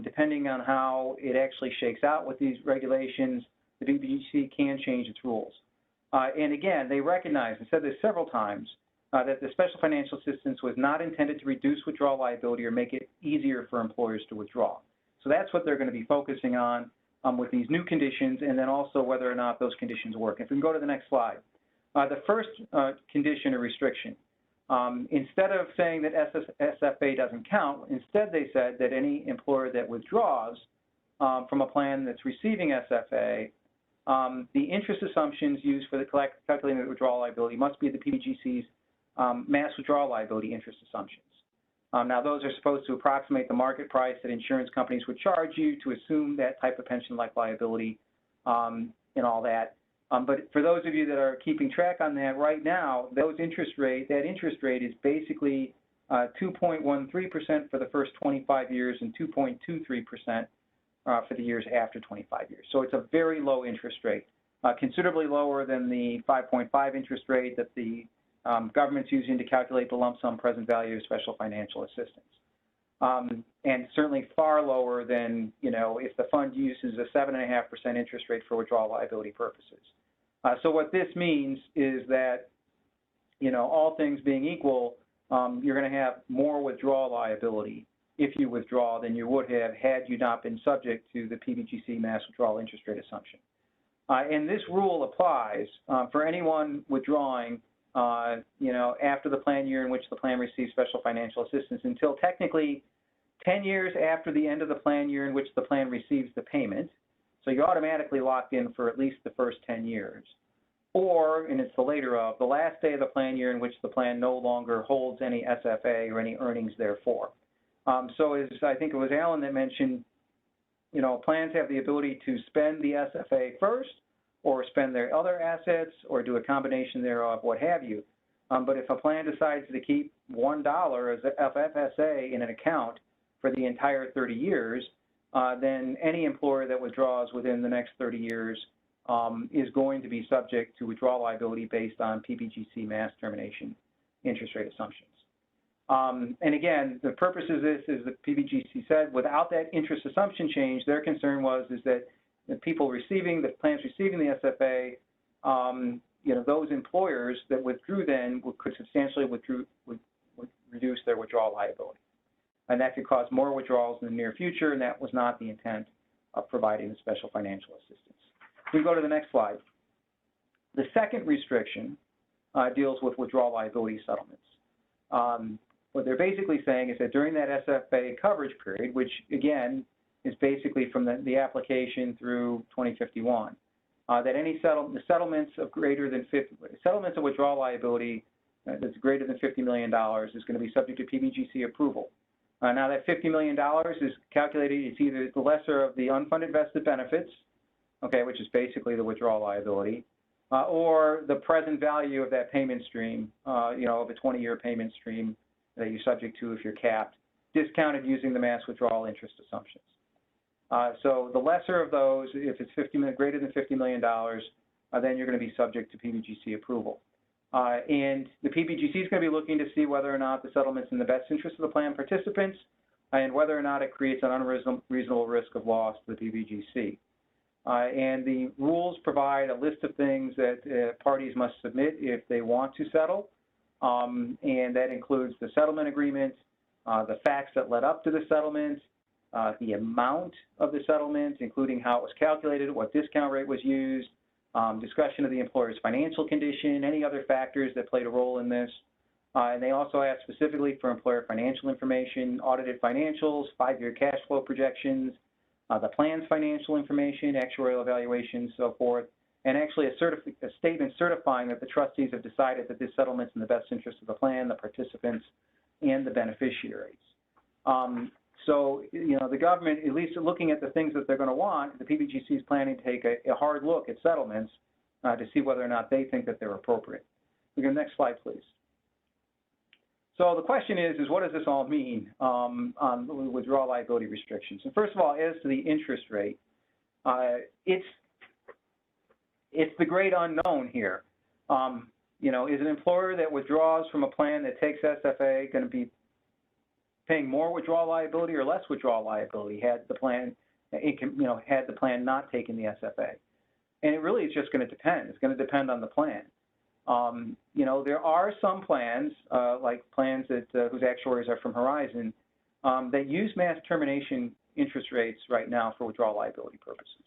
depending on how it actually shakes out with these regulations, the PBGC can change its rules. And again, they recognize, and said this several times, that the special financial assistance was not intended to reduce withdrawal liability or make it easier for employers to withdraw. So that's what they're going to be focusing on with these new conditions, and then also whether or not those conditions work. If we can go to the next slide. The first condition or restriction, instead of saying that SFA doesn't count, instead they said that any employer that withdraws from a plan that's receiving SFA, the interest assumptions used for the calculating the withdrawal liability must be the PBGC's mass withdrawal liability interest assumptions. Now, those are supposed to approximate the market price that insurance companies would charge you to assume that type of pension-like liability and all that. But for those of you that are keeping track on that right now, that interest rate is basically 2.13% for the first 25 years and 2.23% for the years after 25 years. So it's a very low interest rate, considerably lower than the 5.5 interest rate that the government's using to calculate the lump sum present value of special financial assistance. And certainly far lower than, if the fund uses a 7.5% interest rate for withdrawal liability purposes. So what this means is that, all things being equal, you're going to have more withdrawal liability if you withdraw than you would have had you not been subject to the PBGC mass withdrawal interest rate assumption. And this rule applies for anyone withdrawing after the plan year in which the plan receives special financial assistance until technically 10 years after the end of the plan year in which the plan receives the payment. So you're automatically locked in for at least the first 10 years. Or, and it's the later of, the last day of the plan year in which the plan no longer holds any SFA or any earnings therefore. So as I think it was Alan that mentioned, plans have the ability to spend the SFA first, or spend their other assets, or do a combination thereof, what have you. But if a plan decides to keep $1 as FFSA in an account for the entire 30 years, then any employer that withdraws within the next 30 years is going to be subject to withdrawal liability based on PBGC mass termination interest rate assumptions. And again, the purpose of this is that PBGC said without that interest assumption change, their concern is that the plans receiving the SFA, those employers that withdrew then could substantially reduce their withdrawal liability. And that could cause more withdrawals in the near future, and that was not the intent of providing the special financial assistance. We go to the next slide. The second restriction deals with withdrawal liability settlements. What they're basically saying is that during that SFA coverage period, which again is basically from the application through 2051, that any settlements of withdrawal liability that's greater than $50 million is going to be subject to PBGC approval. Now that $50 million is calculated, it's either the lesser of the unfunded vested benefits, okay, which is basically the withdrawal liability, or the present value of that payment stream, of a 20-year payment stream that you're subject to if you're capped, discounted using the mass withdrawal interest assumptions. So the lesser of those, if it's greater than $50 million, then you're going to be subject to PBGC approval. And the PBGC is going to be looking to see whether or not the settlement's in the best interest of the plan participants and whether or not it creates an unreasonable risk of loss to the PBGC. And the rules provide a list of things that parties must submit if they want to settle, and that includes the settlement agreement, the facts that led up to the settlement, the amount of the settlement, including how it was calculated, what discount rate was used, discussion of the employer's financial condition, any other factors that played a role in this. And they also ask specifically for employer financial information, audited financials, 5-year cash flow projections, the plan's financial information, actuarial evaluations, so forth, and actually a statement certifying that the trustees have decided that this settlement's in the best interest of the plan, the participants, and the beneficiaries. So, the government, at least looking at the things that they're going to want, the PBGC is planning to take a hard look at settlements to see whether or not they think that they're appropriate. We go next slide, please. So the question is what does this all mean on withdrawal liability restrictions? And first of all, as to the interest rate, it's the great unknown here. Is an employer that withdraws from a plan that takes SFA going to be paying more withdrawal liability or less withdrawal liability had the plan, had the plan not taken the SFA? And it really is just going to depend. It's going to depend on the plan. There are some plans, like plans that whose actuaries are from Horizon, that use mass termination interest rates right now for withdrawal liability purposes.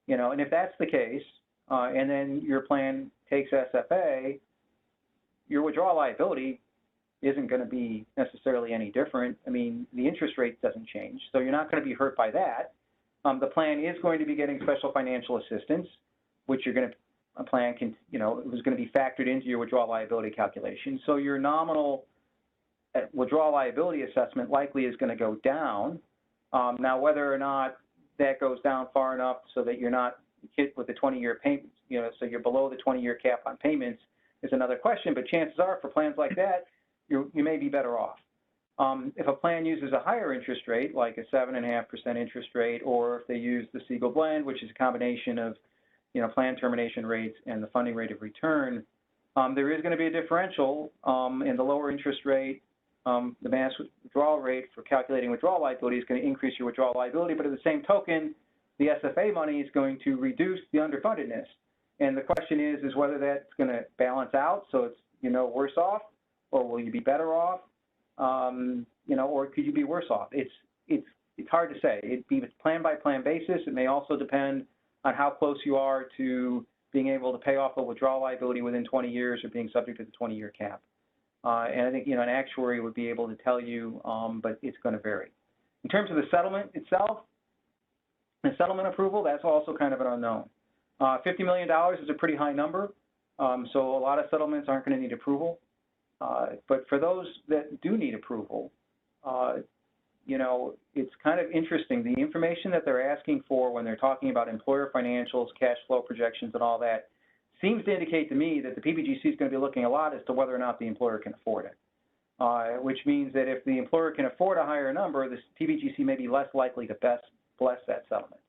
And if that's the case, and then your plan takes SFA, your withdrawal liability isn't going to be necessarily any different. I mean, the interest rate doesn't change, so you're not going to be hurt by that. The plan is going to be getting special financial assistance, which a plan can, was going to be factored into your withdrawal liability calculation. So your nominal withdrawal liability assessment likely is going to go down. Now, whether or not that goes down far enough so that you're not hit with the 20-year payments, so you're below the 20-year cap on payments is another question. But chances are, for plans like that, you may be better off. If a plan uses a higher interest rate, like a 7.5% interest rate, or if they use the Siegel blend, which is a combination of plan termination rates and the funding rate of return, there is going to be a differential in the lower interest rate. The mass withdrawal rate for calculating withdrawal liability is going to increase your withdrawal liability, but at the same token, the SFA money is going to reduce the underfundedness. And the question is whether that's going to balance out so it's worse off, or will you be better off, or could you be worse off? It's hard to say. It'd be plan by plan basis. It may also depend on how close you are to being able to pay off a withdrawal liability within 20 years or being subject to the 20-year cap. And I think an actuary would be able to tell you, but it's going to vary. In terms of the settlement itself, the settlement approval, that's also kind of an unknown. $50 million is a pretty high number, so a lot of settlements aren't going to need approval. But for those that do need approval, it's kind of interesting. The information that they're asking for when they're talking about employer financials, cash flow projections, and all that seems to indicate to me that the PBGC is going to be looking a lot as to whether or not the employer can afford it, which means that if the employer can afford a higher number, the PBGC may be less likely to bless that settlement.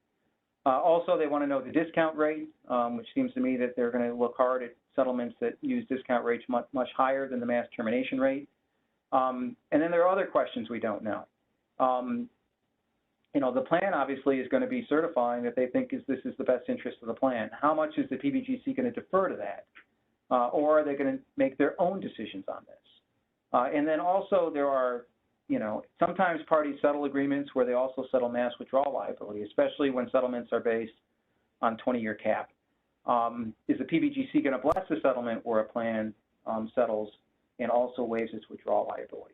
Also, they want to know the discount rate, which seems to me that they're going to look hard at settlements that use discount rates much higher than the mass termination rate. And then there are other questions we don't know. The plan obviously is going to be certifying that they think this is the best interest of the plan. How much is the PBGC going to defer to that? Or are they going to make their own decisions on this? And then also there are, sometimes parties settle agreements where they also settle mass withdrawal liability, especially when settlements are based on 20-year cap. Is the PBGC going to bless the settlement where a plan settles and also waives its withdrawal liability?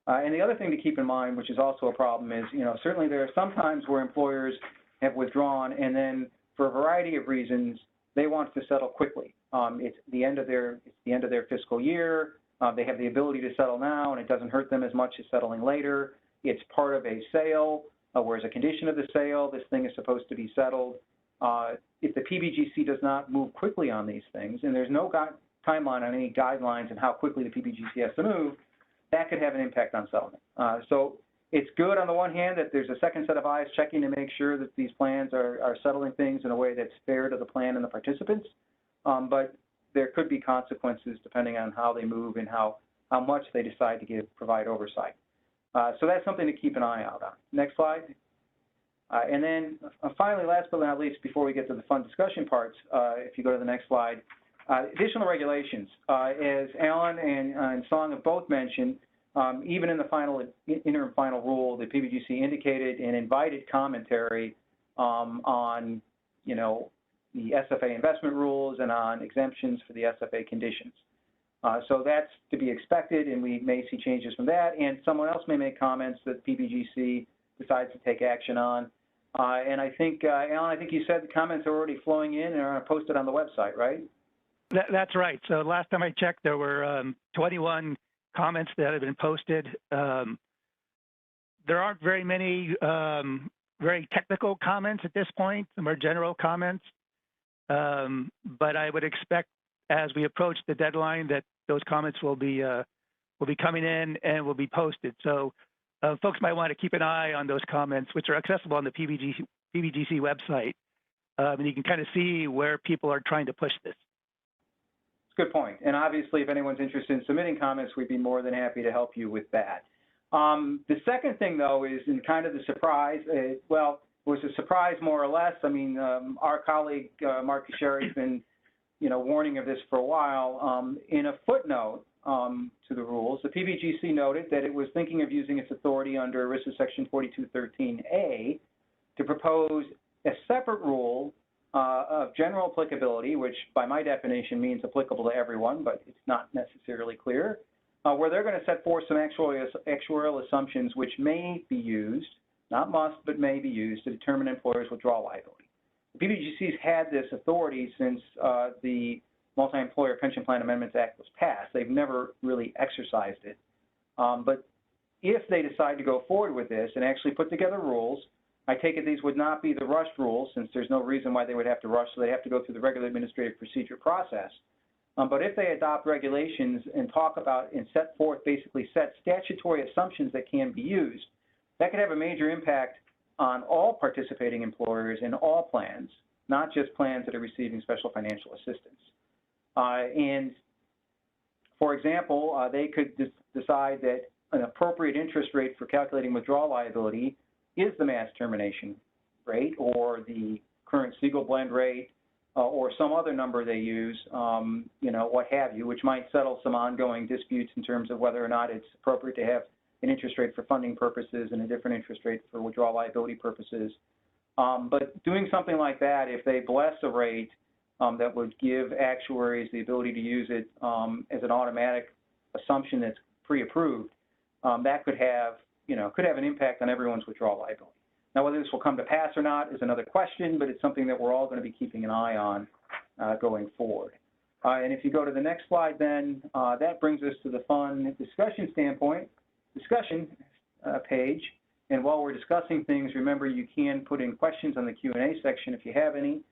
And the other thing to keep in mind, which is also a problem, is certainly there are some times where employers have withdrawn, and then for a variety of reasons they want to settle quickly. It's the end of their fiscal year. They have the ability to settle now, and it doesn't hurt them as much as settling later. It's part of a sale, where as a condition of the sale, this thing is supposed to be settled. if the PBGC does not move quickly on these things, and there's no timeline on any guidelines on how quickly the PBGC has to move, that could have an impact on settlement. So it's good on the one hand that there's a second set of eyes checking to make sure that these plans are settling things in a way that's fair to the plan and the participants, but there could be consequences depending on how they move and how much they decide to provide oversight. So that's something to keep an eye out on. Next slide. And then finally, last but not least, before we get to the fun discussion parts, if you go to the next slide, additional regulations. As Alan and Song have both mentioned, even in the interim final rule, the PBGC indicated and invited commentary on, the SFA investment rules and on exemptions for the SFA conditions. So that's to be expected, and we may see changes from that. And someone else may make comments that PBGC decides to take action on. And I think, Alan, I think you said the comments are already flowing in and are posted on the website, right? That's right. So last time I checked, there were 21 comments that have been posted. There aren't very many very technical comments at this point. Some are general comments. But I would expect as we approach the deadline that those comments will be coming in and will be posted. So folks might want to keep an eye on those comments, which are accessible on the PBGC website. And you can kind of see where people are trying to push this. Good point. And obviously, if anyone's interested in submitting comments, we'd be more than happy to help you with that. The second thing, though, is in kind of the surprise. Well, it was a surprise more or less. I mean, our colleague, Mark Sherry's been, warning of this for a while. In a footnote to the rules, the PBGC noted that it was thinking of using its authority under ERISA Section 4213A to propose a separate rule of general applicability, which by my definition means applicable to everyone, but it's not necessarily clear, where they're going to set forth some actuarial assumptions which may be used, not must, but may be used to determine employers' withdrawal liability. The PBGC's had this authority since the Multi-Employer Pension Plan Amendments Act was passed. They've never really exercised it. But if they decide to go forward with this and actually put together rules, I take it these would not be the rushed rules, since there's no reason why they would have to rush, so they have to go through the regular administrative procedure process. But if they adopt regulations and talk about and set forth, basically set statutory assumptions that can be used, that could have a major impact on all participating employers in all plans, not just plans that are receiving special financial assistance. And for example, they could decide that an appropriate interest rate for calculating withdrawal liability is the mass termination rate or the current Siegel blend rate or some other number they use, what have you, which might settle some ongoing disputes in terms of whether or not it's appropriate to have an interest rate for funding purposes and a different interest rate for withdrawal liability purposes. But doing something like that, if they bless a rate that would give actuaries the ability to use it as an automatic assumption that's pre-approved, that could have an impact on everyone's withdrawal liability. Now, whether this will come to pass or not is another question, but it's something that we're all going to be keeping an eye on going forward. And if you go to the next slide, then that brings us to the fun discussion page. And while we're discussing things, remember you can put in questions on the Q&A section if you have any.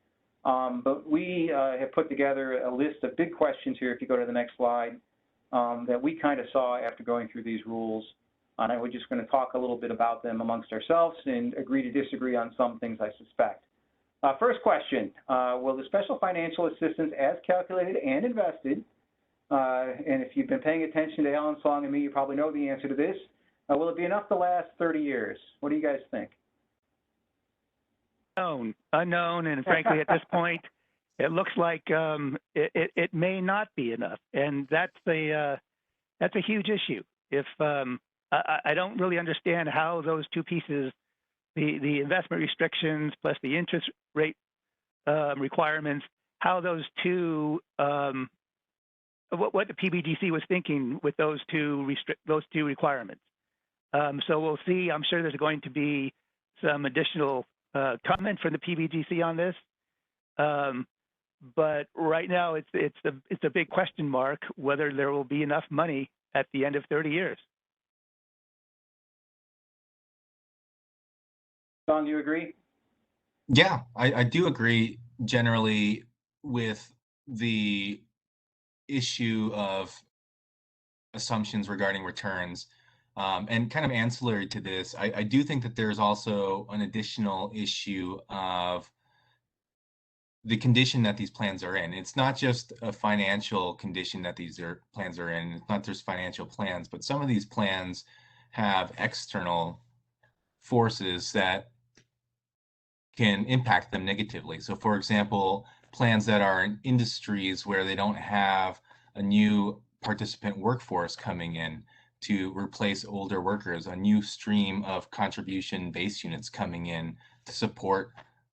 But we have put together a list of big questions here, if you go to the next slide, that we kind of saw after going through these rules. And we're just going to talk a little bit about them amongst ourselves and agree to disagree on some things, I suspect. First question, will the special financial assistance as calculated and invested, and if you've been paying attention to Alan Song and me, you probably know the answer to this, will it be enough to last 30 years? What do you guys think? Unknown, and frankly, at this point, it looks like it may not be enough, and that's a huge issue. If I don't really understand how those two pieces, the investment restrictions plus the interest rate requirements, how those two, what the PBGC was thinking with those two requirements. So we'll see. I'm sure there's going to be some additional comment from the PBGC on this, but right now it's a big question mark whether there will be enough money at the end of 30 years. Don, do you agree? Yeah, I do agree generally with the issue of assumptions regarding returns. And kind of ancillary to this, I do think that there's also an additional issue of the condition that these plans are in. It's not just a financial condition that plans are in. It's not just financial plans, but some of these plans have external forces that can impact them negatively. So for example, plans that are in industries where they don't have a new participant workforce coming in to replace older workers, a new stream of contribution base units coming in to support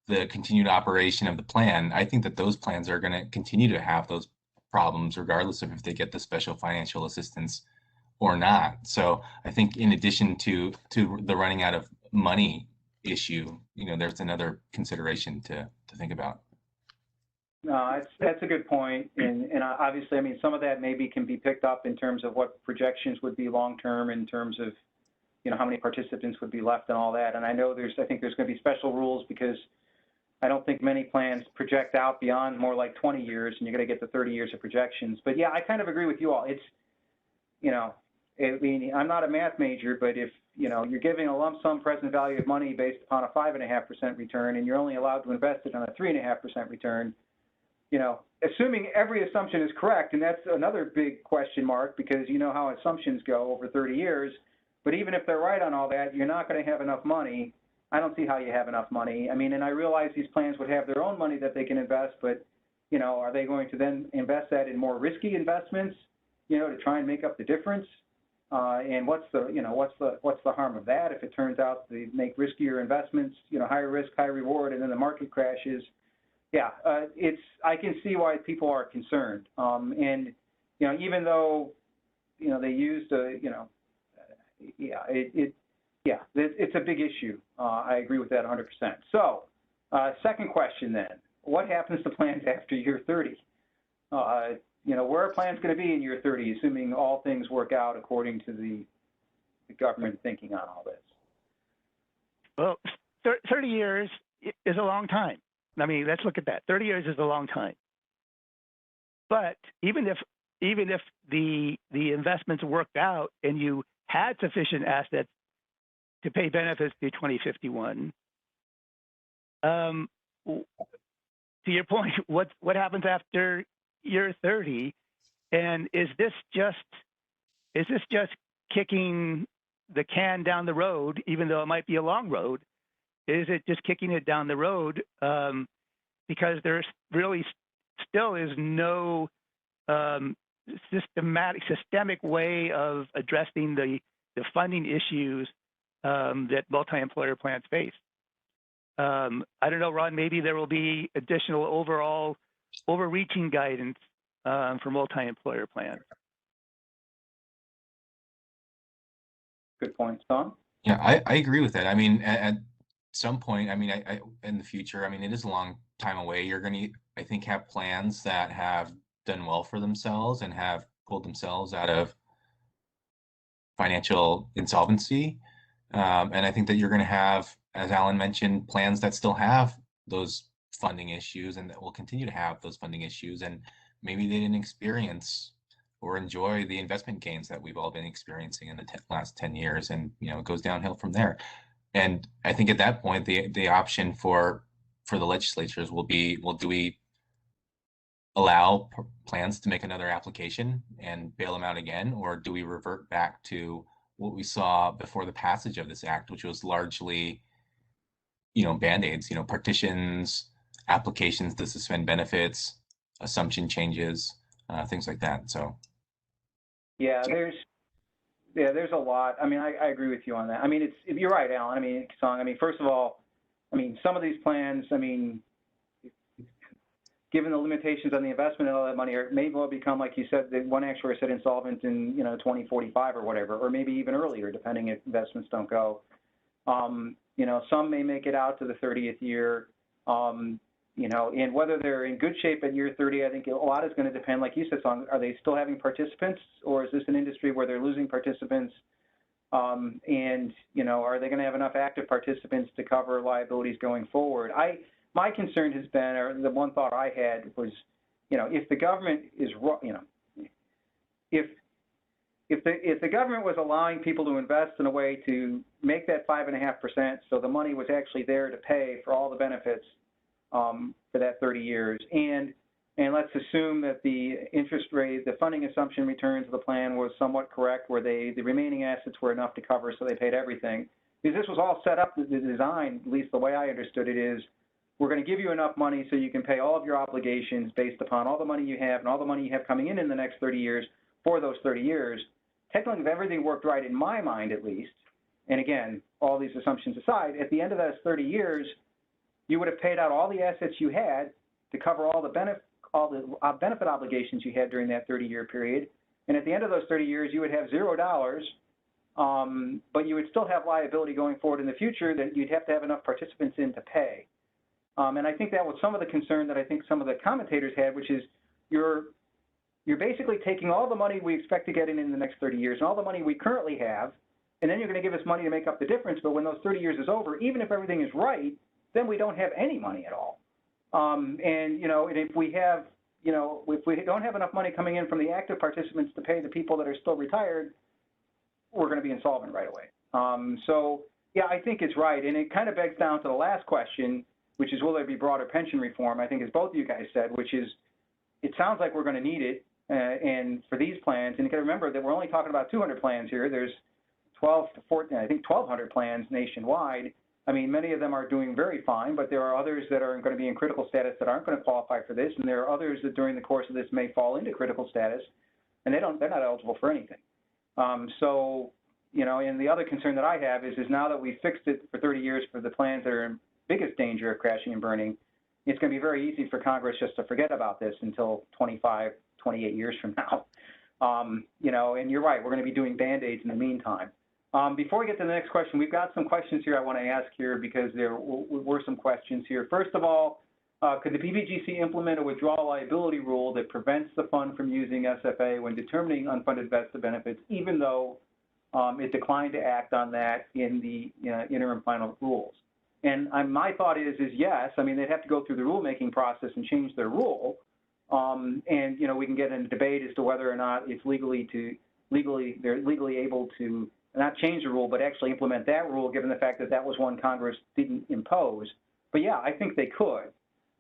the continued operation of the plan. I think that those plans are going to continue to have those problems regardless of if they get the special financial assistance or not. So I think in addition to the running out of money issue, there's another consideration to think about. No, that's a good point, and obviously, I mean, some of that maybe can be picked up in terms of what projections would be long term in terms of, how many participants would be left and all that. And I know I think there's going to be special rules because I don't think many plans project out beyond more like 20 years, and you're going to get the 30 years of projections. But yeah, I kind of agree with you all. It's, I mean, I'm not a math major, but if you're giving a lump sum present value of money based upon a 5.5% return, and you're only allowed to invest it on a 3.5% return, assuming every assumption is correct, and that's another big question mark because you know how assumptions go over 30 years. But even if they're right on all that, you're not going to have enough money. I don't see how you have enough money. I mean, and I realize these plans would have their own money that they can invest, but are they going to then invest that in more risky investments, to try and make up the difference? And what's the harm of that if it turns out they make riskier investments, higher risk, high reward, and then the market crashes? Yeah, I can see why people are concerned. And even though they used it's a big issue. I agree with that 100%. So, second question then: what happens to plans after year 30? Where are plans going to be in year 30, assuming all things work out according to the government thinking on all this? Well, 30 years is a long time. I mean, let's look at that. 30 years is a long time. But even if the investments worked out and you had sufficient assets to pay benefits through 2051, to your point, what happens after year 30? And is this just kicking the can down the road, even though it might be a long road? Is it just kicking it down the road because there's really still is no systemic way of addressing the funding issues that multi-employer plans face? I don't know, Ron, maybe there will be additional overreaching guidance for multi-employer plans. Good point, Tom. Yeah, I agree with that. I mean, at some point, I mean, I in the future, I mean, it is a long time away. You're going to, I think, have plans that have done well for themselves and have pulled themselves out of financial insolvency. And I think that you're going to have, as Alan mentioned, plans that still have those funding issues and that will continue to have those funding issues. And maybe they didn't experience or enjoy the investment gains that we've all been experiencing in the last 10 years. And, it goes downhill from there. And I think at that point, the option for the legislatures will be, well, do we allow plans to make another application and bail them out again? Or do we revert back to what we saw before the passage of this act, which was largely, Band-Aids, partitions, applications to suspend benefits, assumption changes, things like that. So. Yeah, there's a lot. I mean, I agree with you on that. I mean, you're right, Alan. I mean, Song, I mean, first of all, I mean, some of these plans, I mean, given the limitations on the investment and all that money, may well become, like you said, one actuary said insolvent in 2045 or whatever, or maybe even earlier, depending if investments don't go. Some may make it out to the 30th year. And whether they're in good shape at year 30, I think a lot is going to depend, like you said, Song, are they still having participants, or is this an industry where they're losing participants? And, you know, are they going to have enough active participants to cover liabilities going forward? My concern has been, or the one thought I had was, you know, if the government is, you know, if the government was allowing people to invest in a way to make that 5.5%, so the money was actually there to pay for all the benefits for that 30 years, and let's assume that the interest rate, the funding assumption returns of the plan was somewhat correct, where the remaining assets were enough to cover, so they paid everything. Because this was all set up, the design, at least the way I understood it, is we're going to give you enough money so you can pay all of your obligations based upon all the money you have and all the money you have coming in the next 30 years for those 30 years. Technically, if everything worked right, in my mind at least, and again, all these assumptions aside, at the end of those 30 years, you would have paid out all the assets you had to cover all the benefit obligations you had during that 30-year period. And at the end of those 30 years, you would have $0, but you would still have liability going forward in the future that you'd have to have enough participants in to pay. And I think that was some of the concern that I think some of the commentators had, which is you're basically taking all the money we expect to get in the next 30 years and all the money we currently have, and then you're going to give us money to make up the difference. But when those 30 years is over, even if everything is right, then we don't have any money at all. And, you know, and if we have, you know, if we don't have enough money coming in from the active participants to pay the people that are still retired, we're going to be insolvent right away. So, yeah, I think it's right. And it kind of begs down to the last question, which is, will there be broader pension reform? I think, as both of you guys said, which is, it sounds like we're going to need it, and for these plans. And you got to remember that we're only talking about 200 plans here. There's 12 to 14, I think 1,200 plans nationwide. I mean, many of them are doing very fine, but there are others that are going to be in critical status that aren't going to qualify for this, and there are others that during the course of this may fall into critical status, and they're not eligible for anything. So, you know, and the other concern that I have is now that we fixed it for 30 years for the plans that are in biggest danger of crashing and burning, it's going to be very easy for Congress just to forget about this until 25, 28 years from now. You know, and you're right, we're going to be doing Band-Aids in the meantime. Before we get to the next question, we've got some questions here I want to ask here because there were some questions here. First of all, could the PBGC implement a withdrawal liability rule that prevents the fund from using SFA when determining unfunded vested benefits, even though it declined to act on that in the interim final rules? And my thought is yes. I mean, they'd have to go through the rulemaking process and change their rule. And, you know, we can get in a debate as to whether or not it's they're legally able to not change the rule, but actually implement that rule, given the fact that that was one Congress didn't impose. But yeah, I think they could.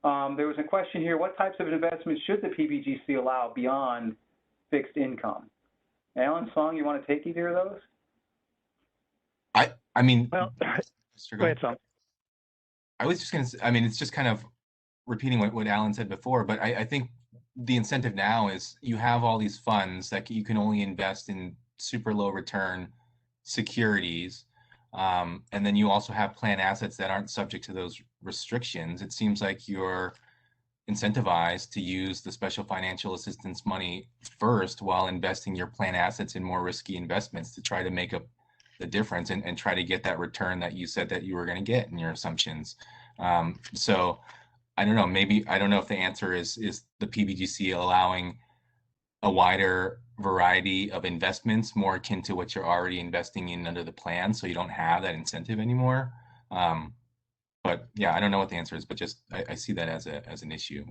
There was a question here, what types of investments should the PBGC allow beyond fixed income? Alan, Song, you want to take either of those? I mean, well, go ahead, Song. I was just going to say, I mean, it's just kind of repeating what Alan said before, but I think the incentive now is you have all these funds that you can only invest in super low return securities. And then you also have plan assets that aren't subject to those restrictions. It seems like you're incentivized to use the special financial assistance money first while investing your plan assets in more risky investments to try to make up the difference and try to get that return that you said that you were going to get in your assumptions. So I don't know, maybe, I don't know if the answer is the PBGC allowing a wider variety of investments more akin to what you're already investing in under the plan, so you don't have that incentive anymore. But yeah, I don't know what the answer is, but just I see that as an issue.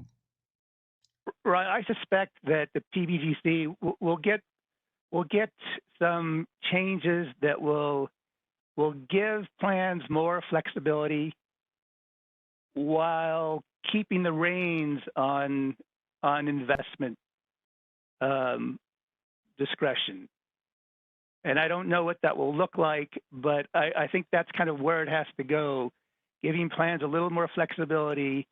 Right, I suspect that the PBGC will get some changes that will give plans more flexibility while keeping the reins on investment discretion. And I don't know what that will look like, but I think that's kind of where it has to go, giving plans a little more flexibility,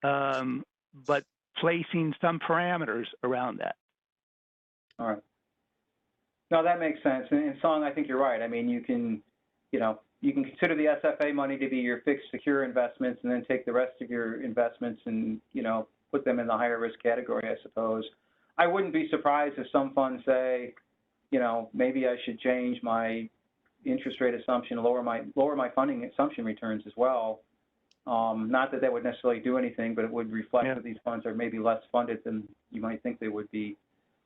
but placing some parameters around that. All right. No, that makes sense. And Song, I think you're right. I mean, you can consider the SFA money to be your fixed secure investments and then take the rest of your investments and, put them in the higher risk category, I suppose. I wouldn't be surprised if some funds say, maybe I should change my interest rate assumption, lower my funding assumption returns as well. Not that would necessarily do anything, but it would reflect that these funds are maybe less funded than you might think they would be.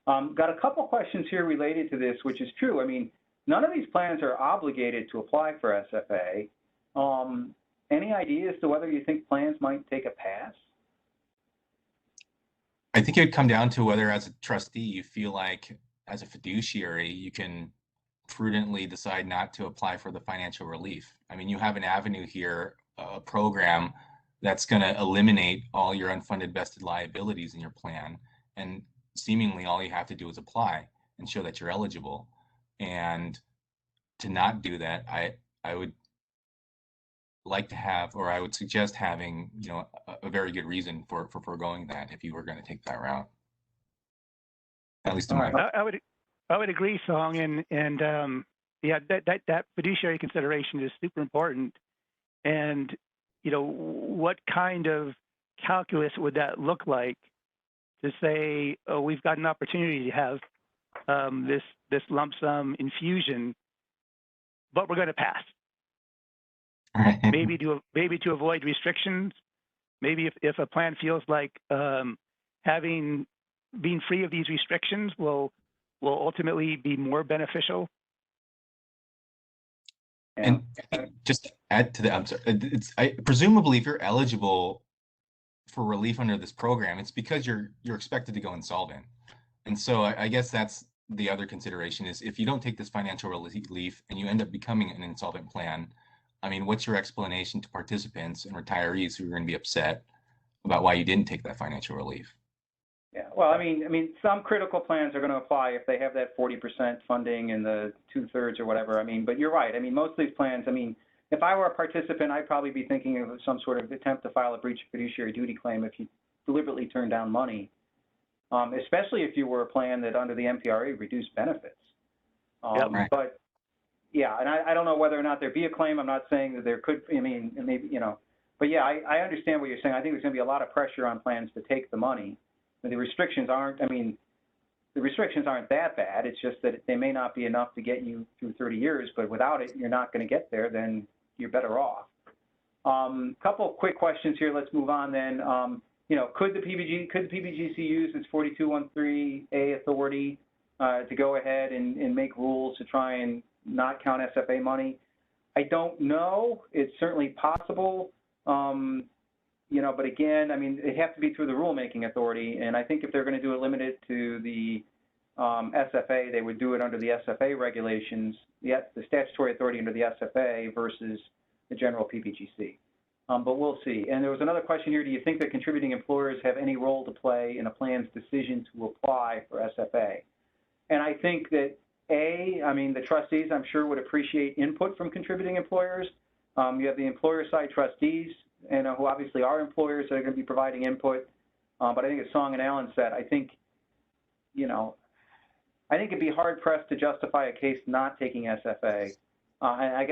Got a couple questions here related to this, which is true. I mean, none of these plans are obligated to apply for SFA. Any idea as to whether you think plans might take a pass? I think it would come down to whether, as a trustee, you feel like, as a fiduciary, you can prudently decide not to apply for the financial relief. I mean, you have an avenue here, a program that's going to eliminate all your unfunded vested liabilities in your plan, and seemingly all you have to do is apply and show that you're eligible. And to not do that, I would like to have, or I would suggest having, a very good reason for foregoing that if you were going to take that route. At least in my opinion. I would agree, Song, and yeah, that fiduciary consideration is super important. And what kind of calculus would that look like to say, oh, we've got an opportunity to have this lump sum infusion, but we're going to pass. Right. Maybe to avoid restrictions. Maybe if a plan feels like being free of these restrictions will ultimately be more beneficial. And just to add to that, I'm sorry, presumably if you're eligible for relief under this program, it's because you're expected to go insolvent. And so I guess that's the other consideration, is if you don't take this financial relief and you end up becoming an insolvent plan, I mean, what's your explanation to participants and retirees who are going to be upset about why you didn't take that financial relief? Yeah, well, I mean, some critical plans are going to apply if they have that 40% funding and the 2/3 or whatever. I mean, but you're right. I mean, most of these plans, I mean, if I were a participant, I'd probably be thinking of some sort of attempt to file a breach of fiduciary duty claim if you deliberately turn down money, especially if you were a plan that under the MPRA reduced benefits. Yep. Right. But yeah, and I don't know whether or not there'd be a claim. I'm not saying that there could. I mean, maybe, but yeah, I understand what you're saying. I think there's going to be a lot of pressure on plans to take the money. And the restrictions aren't. I mean, the restrictions aren't that bad. It's just that they may not be enough to get you through 30 years. But without it, you're not going to get there. Then you're better off. Couple of quick questions here. Let's move on then. Could the PBGC use its 4213A authority to go ahead and make rules to try and not count SFA money? I don't know. It's certainly possible. But again, I mean, it has to be through the rulemaking authority. And I think if they're going to do it limited to the SFA, they would do it under the SFA regulations, the statutory authority under the SFA versus the general PBGC. But we'll see. And there was another question here. Do you think that contributing employers have any role to play in a plan's decision to apply for SFA? And I think that, the trustees, I'm sure, would appreciate input from contributing employers. You have the employer side trustees, who obviously are employers that are going to be providing input. But I think, as Song and Alan said, I think it'd be hard pressed to justify a case not taking SFA. And I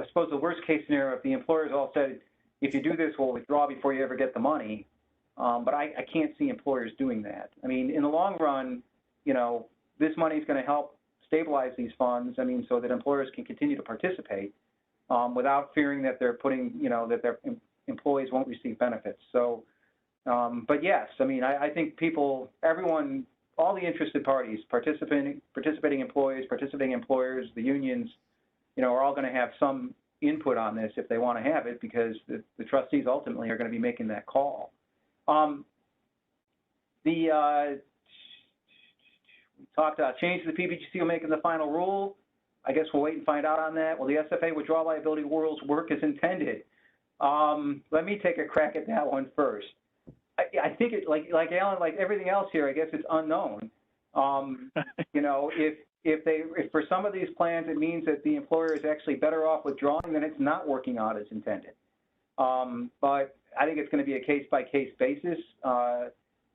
suppose the worst case scenario, if the employers all said, if you do this, we'll withdraw before you ever get the money. But I can't see employers doing that. I mean, in the long run, this money is going to help stabilize these funds. I mean, so that employers can continue to participate without fearing that they're that their employees won't receive benefits. So, but yes, I mean, I think everyone, all the interested parties, participating employees, participating employers, the unions, are all going to have some input on this if they want to have it, because the trustees ultimately are going to be making that call. We talked about change to the PBGC will make in the final rule. I guess we'll wait and find out on that. Will the SFA withdrawal liability rules work as intended? Let me take a crack at that one first. I think it, like Alan, like everything else here, I guess it's unknown. If for some of these plans it means that the employer is actually better off withdrawing, then it's not working out as intended. But I think it's going to be a case-by-case basis.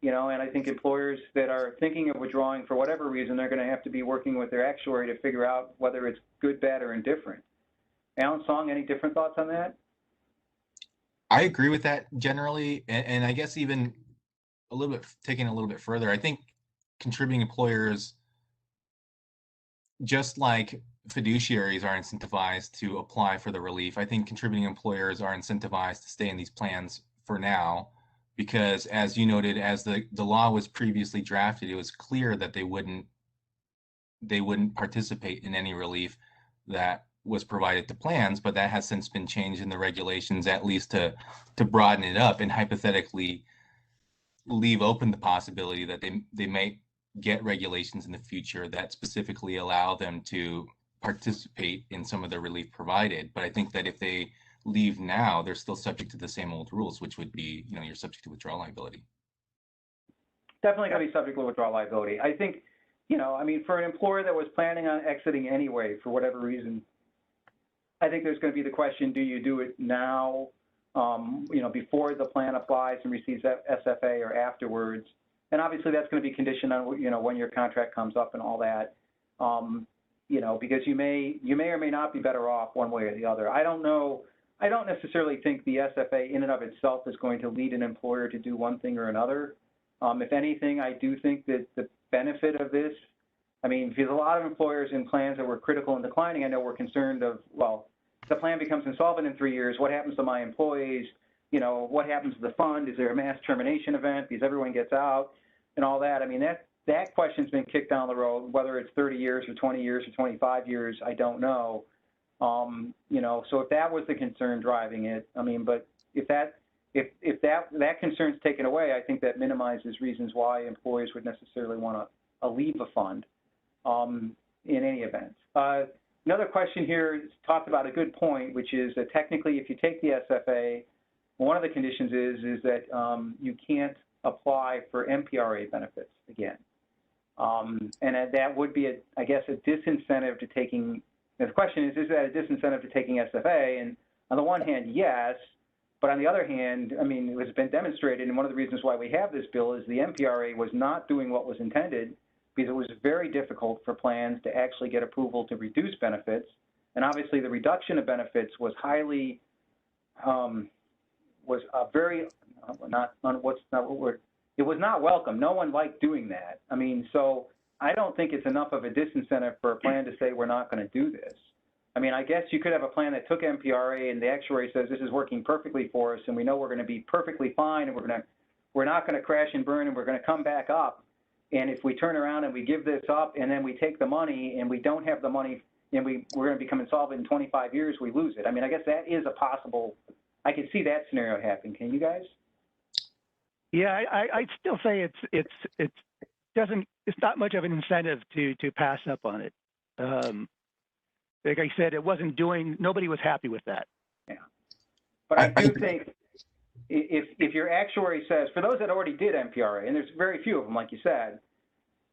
And I think employers that are thinking of withdrawing for whatever reason, they're going to have to be working with their actuary to figure out whether it's good, bad, or indifferent. Alan, Song, any different thoughts on that? I agree with that generally, and I guess even taking a little bit further, I think contributing employers, just like fiduciaries are incentivized to apply for the relief, I think contributing employers are incentivized to stay in these plans for now, because as you noted, as the law was previously drafted, it was clear that they wouldn't they wouldn't participate in any relief that was provided to plans, but that has since been changed in the regulations, at least to broaden it up and hypothetically leave open the possibility that they might get regulations in the future that specifically allow them to participate in some of the relief provided. But I think that if they leave now, they're still subject to the same old rules, which would be, you're subject to withdrawal liability. Definitely going to be subject to withdrawal liability. I think, for an employer that was planning on exiting anyway, for whatever reason, I think there's going to be the question, do you do it now, before the plan applies and receives SFA or afterwards? And obviously that's going to be conditioned on, when your contract comes up and all that, because you may or may not be better off one way or the other. I don't know. I don't necessarily think the SFA in and of itself is going to lead an employer to do one thing or another. If anything, I do think that the benefit of this, because a lot of employers in plans that were critical and declining, I know we're concerned of, well, the plan becomes insolvent in 3 years, what happens to my employees? What happens to the fund? Is there a mass termination event because everyone gets out and all that? That question's been kicked down the road, whether it's 30 years or 20 years or 25 years, I don't know. So if that was the concern driving it, but if that concern's taken away, I think that minimizes reasons why employers would necessarily want to leave a fund in any event. Another question here talked about a good point, which is that technically if you take the SFA, one of the conditions is that you can't apply for MPRA benefits again. And that would be, I guess, a disincentive to taking, the question is that a disincentive to taking SFA? And on the one hand, yes, but on the other hand, it has been demonstrated, and one of the reasons why we have this bill is the MPRA was not doing what was intended, because it was very difficult for plans to actually get approval to reduce benefits. And obviously the reduction of benefits was highly, it was not welcome. No one liked doing that. So I don't think it's enough of a disincentive for a plan to say we're not going to do this. I guess you could have a plan that took MPRA and the actuary says this is working perfectly for us and we know we're going to be perfectly fine and we're not going to crash and burn and we're going to come back up. And if we turn around and we give this up and then we take the money and we don't have the money and we're going to become insolvent in 25 years, we lose it. I guess that is a possible, I can see that scenario happen. Can you guys? Yeah, I'd still say it's not much of an incentive to pass up on it. Like I said, nobody was happy with that. Yeah, but I do think if your actuary says, for those that already did MPRA, and there's very few of them, like you said,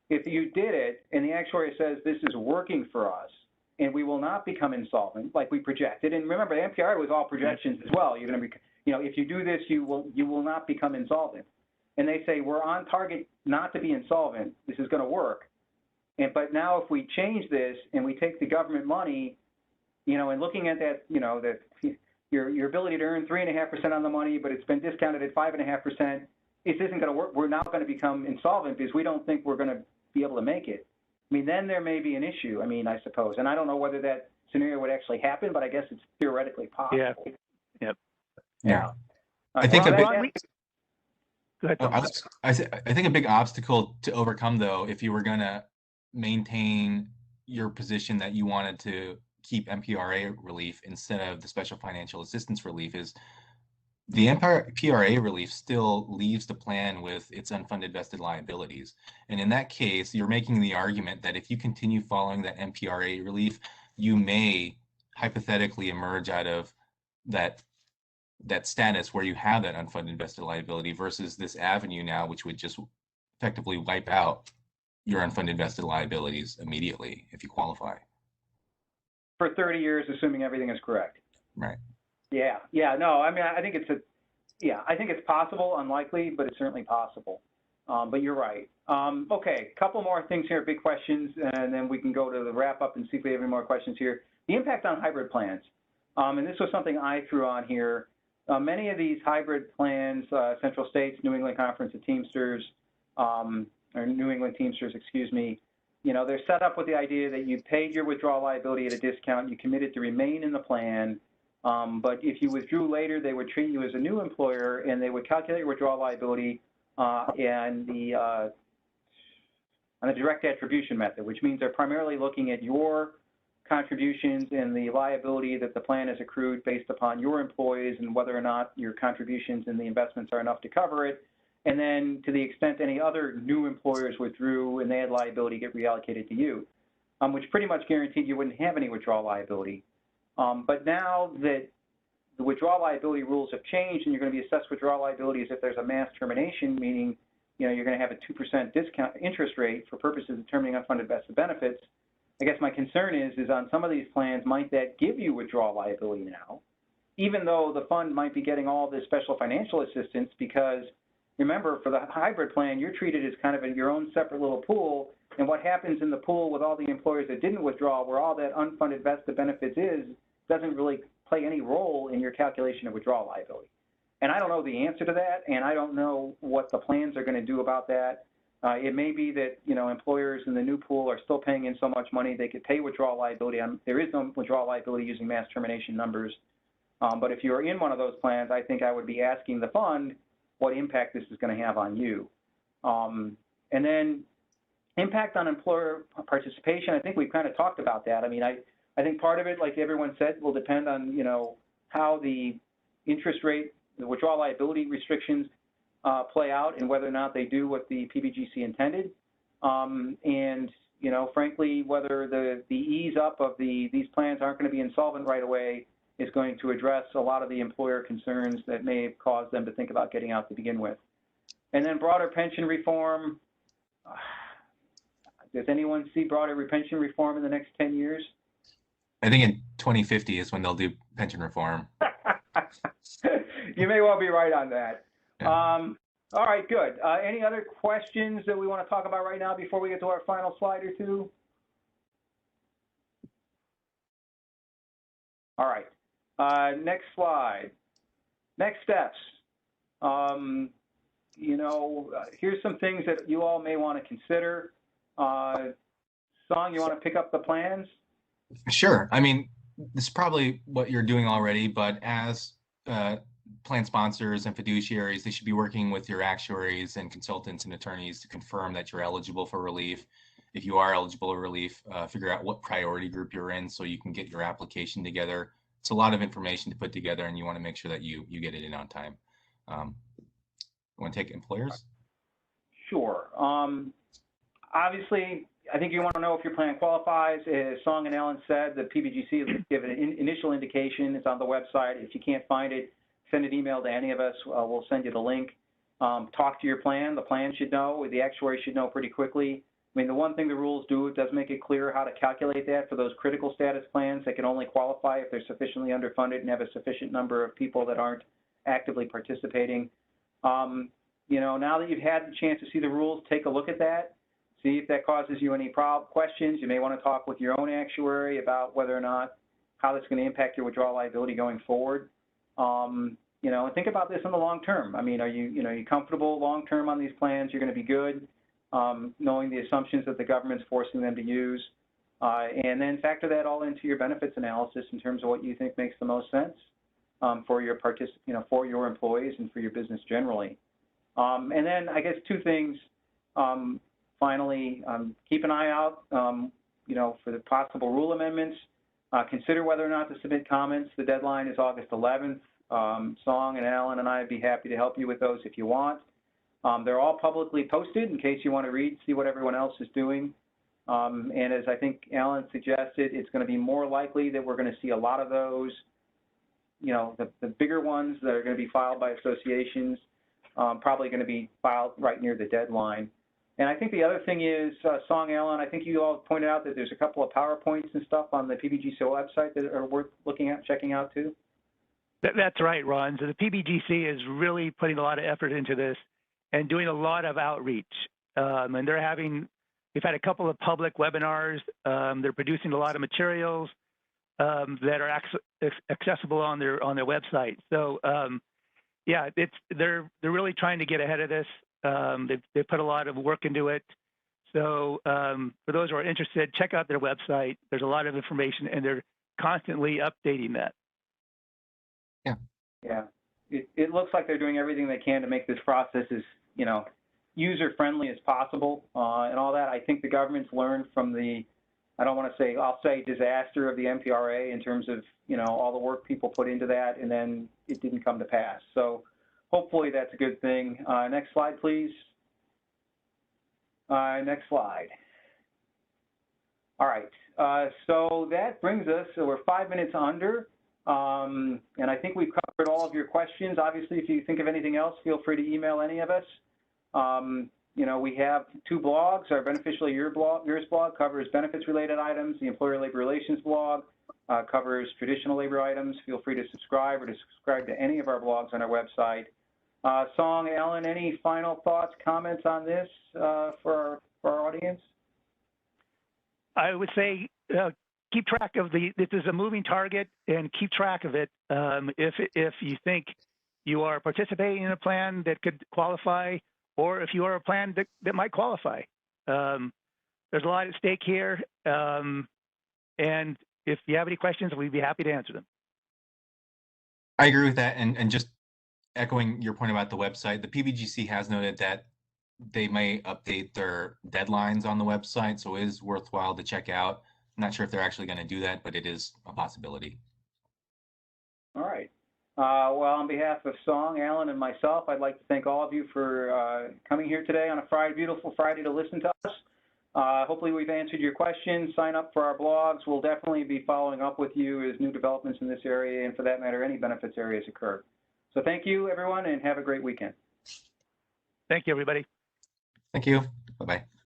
if you did it and the actuary says this is working for us and we will not become insolvent like we projected, and remember the MPRA was all projections as well. You're going to be, if you do this, you will not become insolvent. And they say we're on target not to be insolvent. This is going to work. But now if we change this and we take the government money, and looking at that, that your ability to earn 3.5% on the money, but it's been discounted at 5.5%, it isn't going to work. We're not going to become insolvent because we don't think we're going to be able to make it. Then there may be an issue, I suppose. And I don't know whether that scenario would actually happen, but I guess it's theoretically possible. Yeah. Yep. Yeah. I think Go ahead, I think a big obstacle to overcome, though, if you were going to maintain your position that you wanted to keep MPRA relief instead of the special financial assistance relief, is the MPRA relief still leaves the plan with its unfunded vested liabilities. And in that case, you're making the argument that if you continue following that MPRA relief, you may hypothetically emerge out of that status where you have that unfunded vested liability versus this avenue now, which would just effectively wipe out your unfunded vested liabilities immediately if you qualify. For 30 years, assuming everything is correct. Right. Yeah. No, I think it's possible, unlikely, but it's certainly possible. But you're right. Okay, a couple more things here, big questions, and then we can go to the wrap up and see if we have any more questions here. The impact on hybrid plans. And this was something I threw on here. Many of these hybrid plans, Central States, New England Conference of Teamsters, or New England Teamsters, excuse me, they're set up with the idea that you paid your withdrawal liability at a discount, you committed to remain in the plan, but if you withdrew later, they would treat you as a new employer and they would calculate your withdrawal liability and on a direct attribution method, which means they're primarily looking at your contributions and the liability that the plan has accrued based upon your employees and whether or not your contributions and the investments are enough to cover it. And then to the extent any other new employers withdrew and they had liability get reallocated to you, which pretty much guaranteed you wouldn't have any withdrawal liability. But now that the withdrawal liability rules have changed and you're going to be assessed withdrawal liability as if there's a mass termination, meaning you're going to have a 2% discount interest rate for purposes of determining unfunded vested benefits. I guess my concern is on some of these plans, might that give you withdrawal liability now, even though the fund might be getting all this special financial assistance? Because remember, for the hybrid plan, you're treated as kind of in your own separate little pool, and what happens in the pool with all the employers that didn't withdraw, where all that unfunded vested benefits doesn't really play any role in your calculation of withdrawal liability. And I don't know the answer to that, and I don't know what the plans are going to do about that. It may be that employers in the new pool are still paying in so much money they could pay withdrawal liability. There is no withdrawal liability using mass termination numbers. But if you're in one of those plans, I think I would be asking the fund what impact this is going to have on you. And then impact on employer participation, I think we've kind of talked about that. I mean, I think part of it, like everyone said, will depend on how the interest rate, the withdrawal liability restrictions play out and whether or not they do what the PBGC intended. And frankly, whether the ease up of these plans aren't going to be insolvent right away is going to address a lot of the employer concerns that may have caused them to think about getting out to begin with. And then broader pension reform. Does anyone see broader pension reform in the next 10 years? I think in 2050 is when they'll do pension reform. You may well be right on that. Yeah. All right, good. Any other questions that we want to talk about right now before we get to our final slide or two? All right. Next slide. Next steps. Here's some things that you all may want to consider. Song, you want to pick up the plans? Sure. I mean, this is probably what you're doing already, but as plan sponsors and fiduciaries, they should be working with your actuaries and consultants and attorneys to confirm that you're eligible for relief. If you are eligible for relief, figure out what priority group you're in so you can get your application together. It's a lot of information to put together, and you want to make sure that you get it in on time. Want to take employers? Sure. Obviously, I think you want to know if your plan qualifies. As Song and Alan said, the PBGC has given an initial indication. It's on the website. If you can't find it, send an email to any of us. We'll send you the link. Talk to your plan. The plan should know. The actuary should know pretty quickly. I mean, the one thing the rules do, it does make it clear how to calculate that for those critical status plans. They can only qualify if they're sufficiently underfunded and have a sufficient number of people that aren't actively participating. Now that you've had the chance to see the rules, take a look at that. See if that causes you any questions. You may want to talk with your own actuary about whether or not how that's going to impact your withdrawal liability going forward. And think about this in the long term. I mean, are you comfortable long term on these plans? You're going to be good, knowing the assumptions that the government's forcing them to use, and then factor that all into your benefits analysis in terms of what you think makes the most sense for your for your employees and for your business generally. And then I guess two things. Finally, keep an eye out, for the possible rule amendments. Consider whether or not to submit comments. The deadline is August 11th. Song and Alan and I would be happy to help you with those if you want. They're all publicly posted in case you want to see what everyone else is doing. And as I think Alan suggested, it's going to be more likely that we're going to see a lot of those, the bigger ones that are going to be filed by associations, probably going to be filed right near the deadline. And I think the other thing is, Song, Alan, I think you all pointed out that there's a couple of PowerPoints and stuff on the PBGC website that are worth looking at, checking out too. That's right, Ron. So the PBGC is really putting a lot of effort into this and doing a lot of outreach. And we've had a couple of public webinars. They're producing a lot of materials that are accessible on their website. So yeah, they're really trying to get ahead of this. They've put a lot of work into it. So for those who are interested, check out their website. There's a lot of information, and they're constantly updating that. Yeah. It looks like they're doing everything they can to make this process as, user-friendly as possible and all that. I think the government's learned from the, I don't want to say, I'll say disaster of the MPRA in terms of, you know, all the work people put into that and then it didn't come to pass. So hopefully that's a good thing. Next slide, please. Next slide. All right, so that brings us, so we're 5 minutes under, and I think we've covered all of your questions. Obviously, if you think of anything else, feel free to email any of us. You know, we have 2 blogs. Our Beneficially Yours blog covers benefits-related items. The Employer Labor Relations blog covers traditional labor items. Feel free to subscribe or to subscribe to any of our blogs on our website. Song, Alan, any final thoughts, comments on this for our audience? I would say keep track of this is a moving target, and keep track of it. If you think you are participating in a plan that could qualify, or if you are a plan that might qualify. There's a lot at stake here, and if you have any questions, we'd be happy to answer them. I agree with that, and just echoing your point about the website, the PBGC has noted that they may update their deadlines on the website, so it is worthwhile to check out. I'm not sure if they're actually going to do that, but it is a possibility. All right. Well, on behalf of Song, Alan, and myself, I'd like to thank all of you for coming here today on a Friday, beautiful Friday, to listen to us. Hopefully we've answered your questions. Sign up for our blogs. We'll definitely be following up with you as new developments in this area, and for that matter, any benefits areas occur. So thank you, everyone, and have a great weekend. Thank you, everybody. Thank you. Bye-bye.